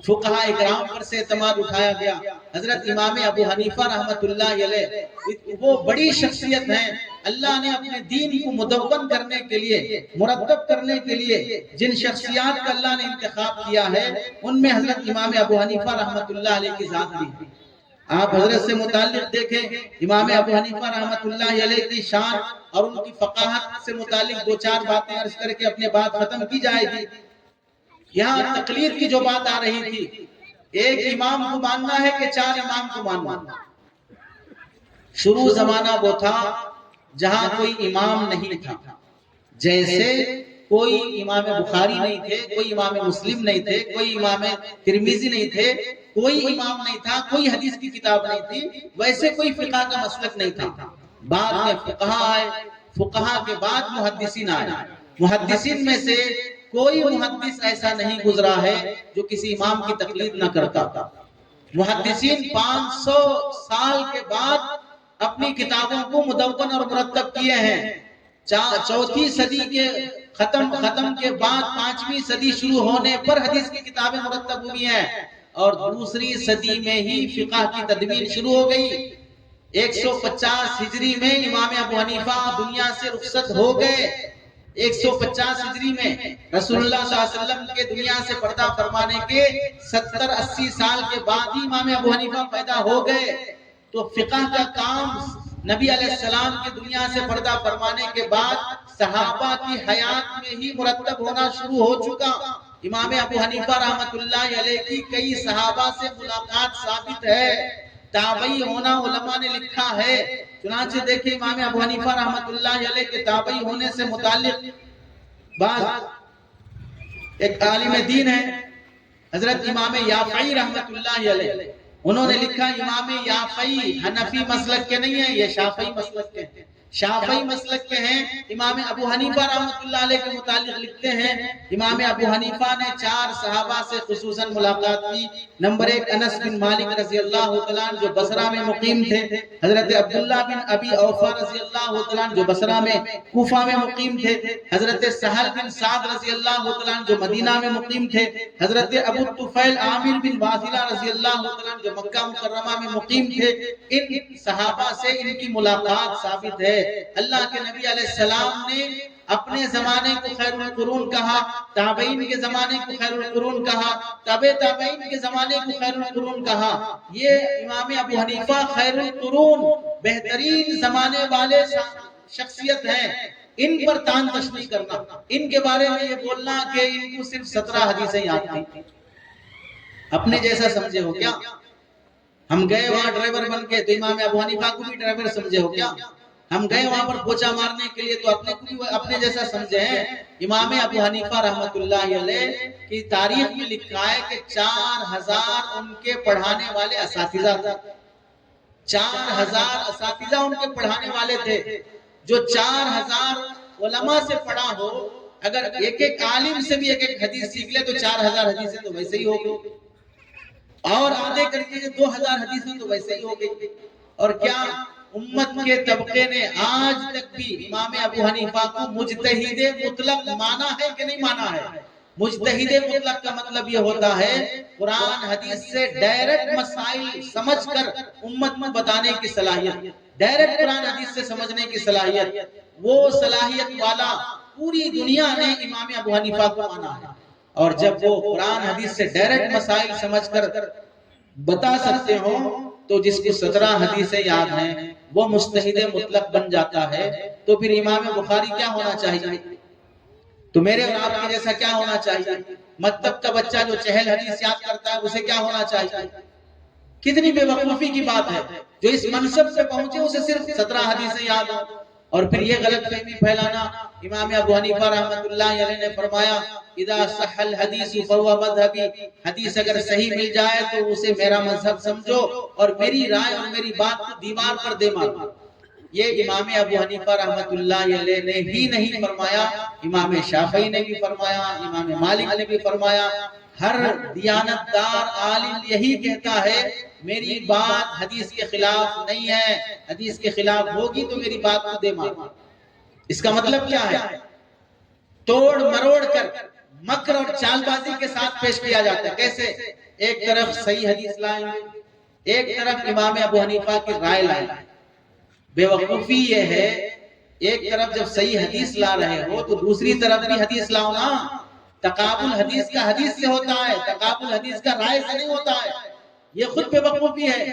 فقہا اکرام پر سے اعتماد اٹھایا گیا۔ حضرت امام ابو حنیفہ رحمت اللہ علیہ وہ بڑی شخصیت ہیں، اللہ نے اپنے دین کو مدون کرنے کے لیے، مرتب کرنے کے لیے جن شخصیات کا اللہ نے انتخاب کیا ہے، ان میں حضرت امام ابو حنیفہ رحمۃ اللہ علیہ کی ذات بھی ہے۔ آپ حضرت سے متعلق دیکھیں، امام ابو حنیفہ رحمۃ اللہ علیہ کی شان اور ان کی فقاہت سے متعلق دو چار باتیں عرض کر کے اپنے بات ختم کی جائے گی۔ یہاں تقلید کی جو بات آ رہی تھی، ایک امام کو ماننا ہے کہ چار امام کو ماننا؟ شروع زمانہ وہ تھا جہاں کوئی امام نہیں تھا، جیسے کوئی امام بخاری نہیں تھے، کوئی امام مسلم نہیں تھے، کوئی امام ترمذی نہیں تھے، کوئی امام نہیں تھا، کوئی حدیث کی کتاب نہیں تھی، ویسے کوئی فقہ کا مسلک نہیں تھا۔ بعد میں فقہ آئے، فقہ کے بعد محدثین آئے۔ محدثین میں سے کوئی محدث ایسا نہیں گزرا ہے جو کسی امام کی تقلید نہ کرتا تھا۔ محدثین 500 سال کے بعد اپنی کتابوں کو مدون اور مرتب کیے ہیں۔ چوتھی صدی کے ختم کے بعد 5ویں صدی شروع ہونے پر حدیث کی کتابیں مرتب ہوئی ہیں، اور دوسری صدی میں ہی فقہ کی تدوین شروع ہو گئی۔ 150 ہجری میں امام ابو حنیفہ دنیا سے رخصت ہو گئے۔ 150 ہجری میں رسول اللہ صلی اللہ علیہ وسلم کے دنیا سے پردہ فرمانے کے 70-80 سال کے بعد ہی امام ابو حنیفہ پیدا ہو گئے۔ تو فقہ کا کام نبی علیہ السلام کے دنیا سے پردہ فرمانے کے بعد صحابہ کی حیات میں ہی مرتب ہونا شروع ہو چکا۔ امام ابو حنیفہ رحمۃ اللہ علیہ کی کئی صحابہ سے ملاقات ثابت ہے، تابعی ہونا علماء نے لکھا ہے۔ چنانچہ دیکھیں امام ابو حنیفہ رحمۃ اللہ علیہ کے تابعی ہونے سے متعلق بعض ایک عالم دین ہے حضرت امام یافعی رحمۃ اللہ علیہ، انہوں نے لکھا امام یافعی حنفی مسلک کے نہیں ہیں، یہ شافعی مسلک کے ہیں۔ شافعی مسلک کے ہیں۔ امام ابو حنیفہ رحمۃ اللہ علیہ کے متعلق لکھتے ہیں، امام ابو حنیفہ نے 4 صحابہ سے خصوصاً ملاقات کی۔ نمبر 1 انس بن مالک رضی اللہ تعالیٰ عنہ جو بصرہ میں مقیم تھے، حضرت عبداللہ بن ابی اوفا رضی اللہ تعالیٰ عنہ جو بصرہ میں کوفہ میں مقیم تھے، حضرت سہل بن سعد رضی اللہ تعالیٰ عنہ جو مدینہ میں مقیم تھے، حضرت ابو طفیل عامر بن واثلہ رضی اللہ تعالیٰ عنہ جو مکہ مکرمہ میں مقیم تھے۔ ان صحابہ سے ان کی ملاقات ثابت ہے۔ اللہ کے نبی علیہ السلام نے اپنے زمانے کو خیر القرون کہا، تابعین کے زمانے کو خیر القرون کہا، تابع تابعین کے زمانے کو خیر القرون کہا۔ یہ امام ابو حنیفہ خیر القرون، بہترین زمانے والے شخصیت ہیں۔ ان پر تان تشنیع کرنا، ان کے بارے میں یہ بولنا کہ ان کو صرف 17 حدیثیں یاد تھیں، اپنے جیسا سمجھے ہو کیا؟ ہم گئے وہاں ڈرائیور بن کے تو امام ابو حنیفہ کو بھی ڈرائیور سمجھے ہو کیا؟ ہم گئے وہاں پر پوچھا مارنے کے لیے تو اپنے جیسا سمجھے ہیں؟ امام ابو حنیفہ رحمۃ اللہ علیہ کی تاریخ میں لکھا ہے کہ 4000 ان کے پڑھانے والے اساتذہ تھے۔ 4000 اساتذہ ان کے پڑھانے والے تھے۔ جو 4000 علماء سے پڑھا ہو، اگر ایک ایک عالم سے بھی ایک ایک حدیث سیکھ لے تو 4000 حدیثیں تو ویسے ہی ہو گئی، اور آدھے کر کے 2000 حدیثیں تو ویسے ہی ہو گئی۔ اور کیا امت کے طبقے نے آج تک بھی امام ابو حنیفہ کو مجتہد مطلق مانا ہے کہ نہیں مانا ہے؟ مجتہد مطلق کا مطلب یہ ہوتا ہے قرآن حدیث سے ڈائریکٹ مسائل سمجھ کر امت میں بتانے کی صلاحیت، ڈائریکٹ قرآن حدیث سے سمجھنے کی صلاحیت۔ وہ صلاحیت والا پوری دنیا نے امام ابو حنیفہ کو مانا ہے، اور جب وہ قرآن حدیث سے ڈائریکٹ مسائل سمجھ کر بتا سکتے ہوں تو جس کو 17 حدیثیں یاد ہیں وہ مجتہد مطلق بن جاتا ہے، تو پھر امام بخاری کیا ہونا چاہیے؟ تو میرے اور آپ کے جیسا کیا ہونا چاہیے؟ مکتب کا بچہ جو چہل حدیث یاد کرتا ہے اسے کیا ہونا چاہیے؟ کتنی بے وقوفی کی بات ہے، جو اس منصب سے پہنچے اسے صرف 17 حدیثیں یاد ہو، اور پھر یہ غلط فہمی پھیلانا۔ امام ابو حنیفہ رحمۃ اللہ علیہ نے فرمایا اذا صح الحدیث فهو مذهبی، حدیث اگر صحیح مل جائے تو اسے میرا مذہب سمجھو اور میری رائے اور میری بات کو دیوار پر دے مارو۔ یہ امام ابو حنیفہ رحمۃ اللہ علیہ نے ہی نہیں فرمایا، امام شافعی نے بھی فرمایا، امام مالک نے بھی فرمایا۔ ہر دیانتدار عالم یہی کہتا ہے میری بات حدیث کے خلاف نہیں ہے، حدیث کے خلاف ہوگی تو میری بات کو دے مارو۔ اس کا مطلب کیا ہے؟ توڑ مروڑ کر مکر اور چال بازی کے ساتھ پیش کیا جاتا ہے۔ کیسے؟ ایک طرف صحیح حدیث لائیں، ایک طرف امام ابو حنیفہ کی رائے لائیں۔ بے وقوفی یہ ہے ایک طرف جب صحیح حدیث لا رہے ہو تو دوسری طرف بھی حدیث لاؤ نا. تقابل حدیث کا حدیث سے ہوتا ہے، تقابل حدیث کا رائے سے نہیں ہوتا ہے. یہ خود بے وقوفی ہے.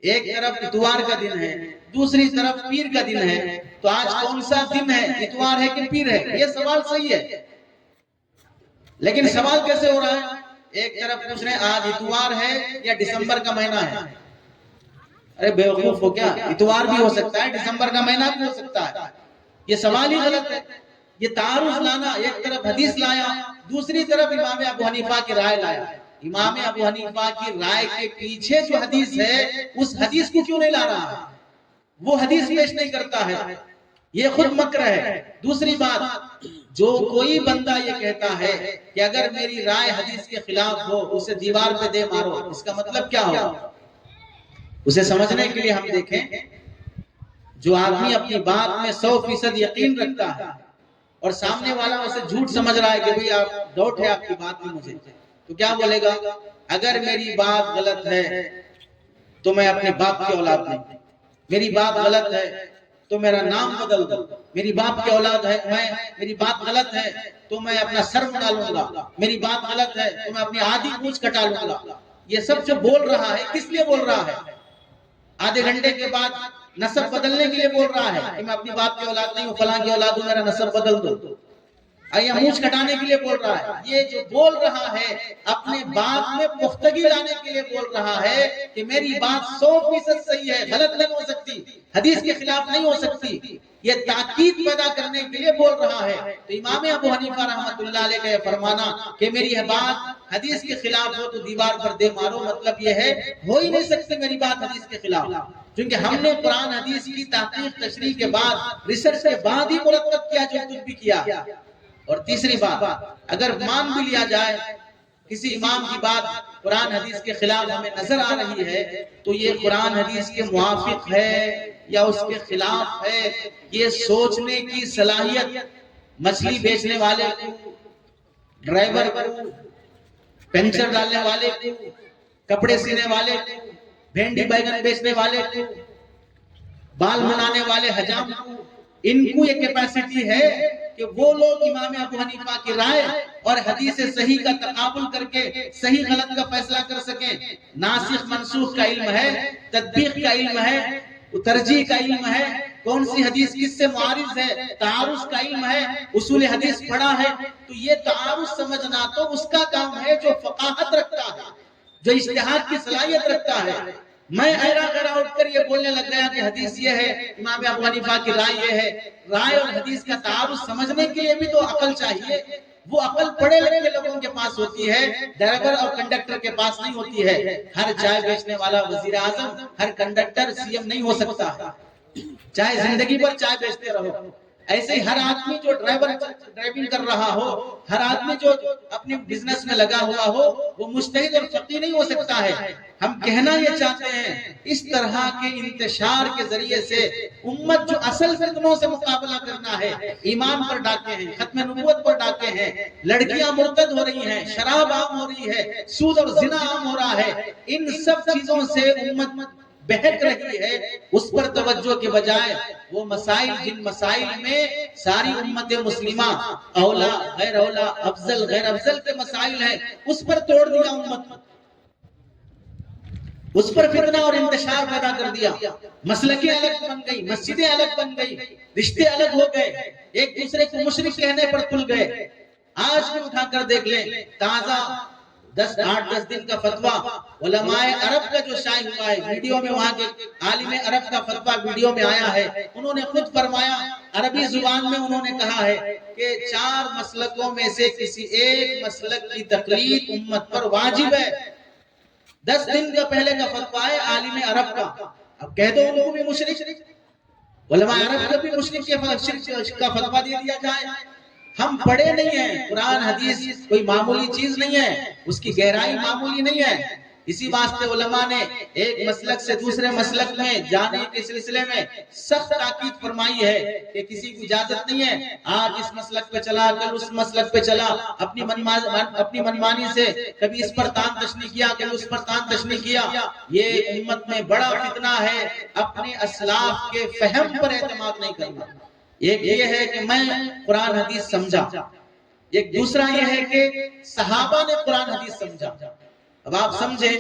ایک طرف اتوار کا دن ہے، دوسری طرف پیر کا دن ہے، تو آج کون سا دن ہے، اتوار ہے کہ پیر ہے؟ یہ سوال صحیح ہے، لیکن سوال کیسے ہو رہا ہے؟ ایک طرف پوچھ رہے ہیں آج اتوار ہے یا دسمبر کا مہینہ ہے. ارے بے وقوف ہو کیا؟ اتوار بھی ہو سکتا ہے، دسمبر کا مہینہ بھی ہو سکتا ہے. یہ سوال ہی غلط ہے. یہ تعارض لانا، ایک طرف حدیث لایا، دوسری طرف امام ابو حنیفہ کی رائے لایا. امام ابو حنیفہ کی رائے کے پیچھے جو حدیث ہے اس حدیث کو کیوں نہیں لا رہا ہے؟ وہ حدیث پیش نہیں کرتا ہے. یہ خود مکر ہے. دوسری بات، جو کوئی بندہ یہ کہتا ہے کہ اگر میری رائے حدیث کے خلاف ہو اسے دیوار پہ دے مارو، اس کا مطلب کیا ہو؟ اسے سمجھنے کے لیے ہم دیکھیں، جو آدمی اپنی بات میں 100% یقین رکھتا ہے اور سامنے والا اسے جھوٹ سمجھ رہا ہے کہ بھئی آپ ڈاؤٹ ہے آپ کی بات میں مجھے، تو کیا بولے گا؟ اگر میری بات غلط ہے تو میں اپنے باپ کی اولاد نہیں، میری بات غلط ہے تو میرا نام بدل دو، میری باپ کی اولاد ہے میری بات غلط ہے تو میں اپنا سر مڈا لوں گا، میری بات غلط ہے تو میں اپنی آدھی پونچھ کٹا لوں گا. یہ سب جو بول رہا ہے کس لیے بول رہا ہے؟ آدھے گھنٹے کے بعد نسب بدلنے کے لیے بول رہا ہے کہ میں اپنی باپ کی اولاد نہیں ہوں، فلاں کی اولاد ہوں، میرا نسب بدل دو. یا مونچھ کٹانے کے لیے بول رہا ہے. یہ جو بول رہا ہے اپنے بات میں پختگی لانے کے لیے بول رہا ہے کہ میری بات 100% صحیح ہے، غلط نہیں ہو سکتی، حدیث کے خلاف نہیں ہو سکتی. یہ تاکید پیدا کرنے کے لیے بول رہا ہے. تو امام ابو حنیفہ رحمۃ اللہ علیہ کا یہ فرمانا کہ میری یہ بات حدیث کے خلاف ہو تو دیوار پر دے مارو، مطلب یہ ہے ہو ہی نہیں سکتی میری بات حدیث کے خلاف، کیونکہ ہم نے قرآن حدیث کی تحقیق تشریح کے بعد ریسرچ کے بعد ہی مرتب کیا جو کچھ بھی کیا. اور تیسری بات، اگر مان بھی لیا جائے کسی امام کی بات قرآن حدیث کے خلاف ہمیں نظر آ رہی ہے تو یہ قرآن حدیث کے موافق ہے یا اس کے خلاف ہے، یہ سوچنے کی صلاحیت مچھلی بیچنے والے کو، ڈرائیور کو، پنچر ڈالنے والے کو، کپڑے سینے والے کو، بھینڈی بیگن بیچنے والے کو، بال بنانے والے حجام کو، ان کو یہ کیپیسٹی ہے کہ وہ لوگ امام ابو حنیفہ کی رائے اور حدیث صحیح کا تقابل کر کے صحیح غلط کا فیصلہ کر سکیں. ناسخ منسوخ کا علم ہے، تطبیق کا علم ہے، ترجیح کا علم ہے، کون سی حدیث کس سے معارض ہے، تعارض کا علم ہے، اصول حدیث پڑھا ہے. تو یہ تعارض سمجھنا تو اس کا کام ہے جو فقاہت رکھتا ہے، جو اجتہاد کی صلاحیت رکھتا ہے. میں ایرا گرا اٹھ کر یہ بولنے لگ گیا کہ حدیث یہ ہے، امام ابو حنیفہ کی رائے یہ ہے. رائے اور حدیث کا تعارض سمجھنے کے لیے بھی تو عقل چاہیے. وہ عقل پڑھے لکھے لوگوں کے پاس ہوتی ہے، ڈرائیور اور کنڈکٹر کے پاس نہیں ہوتی ہے. ہر چائے بیچنے والا وزیر اعظم، ہر کنڈکٹر سی ایم نہیں ہو سکتا، چاہے زندگی بھر چائے بیچتے رہو. ایسے ہی ہر آدمی جو ڈرائیونگ کر رہا ہو، ہر آدمی جو اپنے بزنس میں لگا ہوا ہو، وہ مجتہد اور فقیہ نہیں ہو سکتا ہے. ہم کہنا یہ چاہتے ہیں اس طرح کے انتشار کے ذریعے سے امت جو اصل فتنوں سے مقابلہ کرنا ہے، ایمان پر ڈاکے ہیں، ختم نبوت پر ڈاکے ہیں، لڑکیاں مرتد ہو رہی ہیں، شراب عام ہو رہی ہے، سود اور زنا عام ہو رہا ہے، ان سب چیزوں سے امت بہک رہی ہے. اس پر توجہ کے بجائے وہ مسائل جن مسائل میں ساری امت مسلمہ اولا غیر اولا، افضل غیر افضل کے مسائل ہیں، اس پر توڑ دیا امت، اس پر فتنہ اور انتشار پیدا کر دیا. مسلکیں الگ بن گئی، مسجدیں الگ بن گئی، رشتے الگ ہو گئے، ایک دوسرے کو مشرک کہنے پر تل گئے. آج بھی اٹھا کر دیکھ لیں، تازہ 8-10 دن کا فتویٰ علماء عرب کا جو شائع ہوا ہے، ویڈیو میں وہاں کے عالم عرب کا فتویٰ ویڈیو میں آیا ہے. انہوں نے خود فرمایا، عربی زبان میں انہوں نے کہا ہے کہ 4 مسلکوں میں سے کسی ایک مسلک کی تقلید امت پر واجب ہے. 10 دن کا پہلے کا فتویٰ ہے عالم عرب کا. اب کہہ دو ان کو بھی مشرک، علماء عرب کو بھی مشرک کا فتویٰ دے دیا جائے. ہم پڑھے نہیں ہیں، قرآن حدیث کوئی معمولی چیز نہیں ہے، اس کی گہرائی معمولی نہیں ہے. اسی واسطے علماء نے ایک مسلک سے دوسرے مسلک میں جانے کے سلسلے میں سخت تاکید فرمائی ہے کہ کسی کو اجازت نہیں ہے آج اس مسلک پہ چلا کل اس مسلک پہ چلا، اپنی منمانی سے کبھی اس پر تان تشنی کیا کبھی اس پر تان تشنی کیا. یہ امت میں بڑا فتنہ ہے، اپنے اسلاف کے فہم پر اعتماد نہیں کرنا. ایک یہ ہے کہ میں قرآن حدیث سمجھا، ایک دوسرا یہ ہے کہ صحابہ نے قرآن حدیث سمجھا۔ اب آپ سمجھے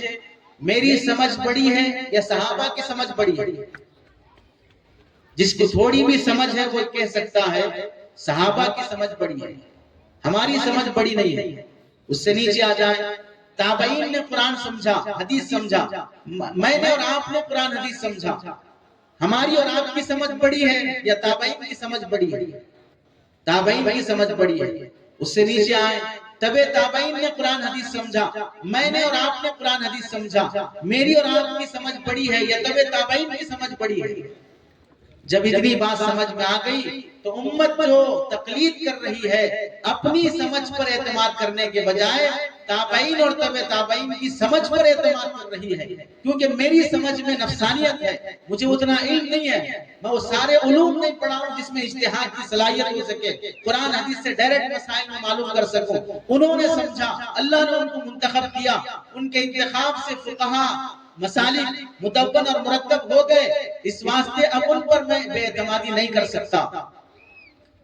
میری سمجھ بڑی ہے یا صحابہ کی سمجھ بڑی ہے؟ جس کو تھوڑی بھی سمجھ ہے وہ کہہ سکتا ہے صحابہ کی سمجھ بڑی ہے، ہماری سمجھ بڑی نہیں ہے۔ اس سے نیچے آ جائیں، تابعین نے قرآن سمجھا، حدیث سمجھا، میں نے اور آپ نے قرآن حدیث سمجھا، ہماری اور آپ کی سمجھ بڑی ہے یا تابعین کی سمجھ بڑی ہے؟ تابعین کی سمجھ بڑی ہے۔ اس سے نیچے آئیں، تبع تابعین نے قرآن حدیث سمجھا، میں نے اور آپ نے قرآن حدیث سمجھا، میری اور آپ کی سمجھ بڑی ہے یا تبع تابعین کی سمجھ بڑی ہے؟ جب اتنی بات سمجھ میں آ گئی تو امت جو تقلید کر رہی ہے اپنی سمجھ پر اعتماد کرنے کے بجائے تابعین اور تبع تابعین کی سمجھ پر اعتماد کر رہی ہے، کیونکہ میری سمجھ میں نفسانیت ہے، مجھے اتنا علم نہیں ہے، میں وہ سارے علوم نہیں پڑھا ہوں جس میں اجتہاد کی صلاحیت ہو سکے، قرآن حدیث سے ڈائریکٹ مسائل میں معلوم کر سکوں۔ انہوں نے سمجھا، اللہ نے ان کو منتخب کیا، ان کے انتخاب سے فقہا مسالک مدون اور مرتب ہو گئے، اس واسطے اب ان پر میں بے اعتمادی نہیں کر سکتا۔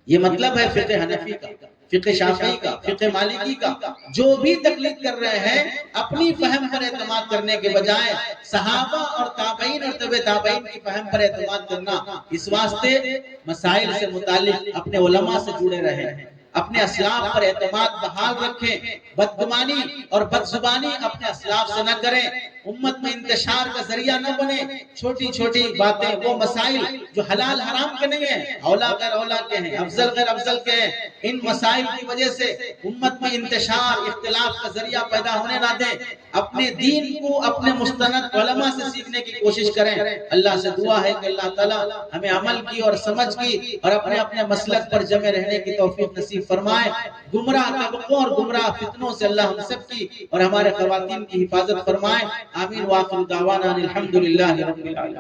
یہ مطلب ہے فقہ حنفی کا، فقہ شافعی کا، فقہ مالکی کا، جو بھی تقلید کر رہے ہیں اپنی فہم پر اعتماد کرنے کے بجائے صحابہ اور تابعین اور تبع تابعین کی فہم پر اعتماد کرنا، اس واسطے مسائل سے متعلق اپنے علماء سے جڑے رہیں، اپنے اسلاف پر اعتماد بحال رکھیں، بدگمانی اور بدزبانی اپنے اسلاف سے نہ کریں، امت میں انتشار کا ذریعہ نہ بنے، چھوٹی چھوٹی باتیں، وہ مسائل جو حلال حرام کے نہیں ہیں، اولا غیر اولا کے ہیں، افضل غیر افضل کے ہیں، ان مسائل کی وجہ سے امت میں انتشار اختلاف کا ذریعہ پیدا ہونے نہ دیں، اپنے دین کو اپنے مستند علماء سے سیکھنے کی کوشش کریں۔ اللہ سے دعا ہے کہ اللہ تعالیٰ ہمیں عمل کی اور سمجھ کی اور اپنے اپنے مسلک پر جمع رہنے کی توفیق نصیب فرمائے، گمراہ طبقوں اور گمراہ فتنوں سے اللہ ہم سب کی اور ہمارے خواتین کی حفاظت فرمائے۔ آمین، وآخر دعوانا الحمدللہ رب العالمین۔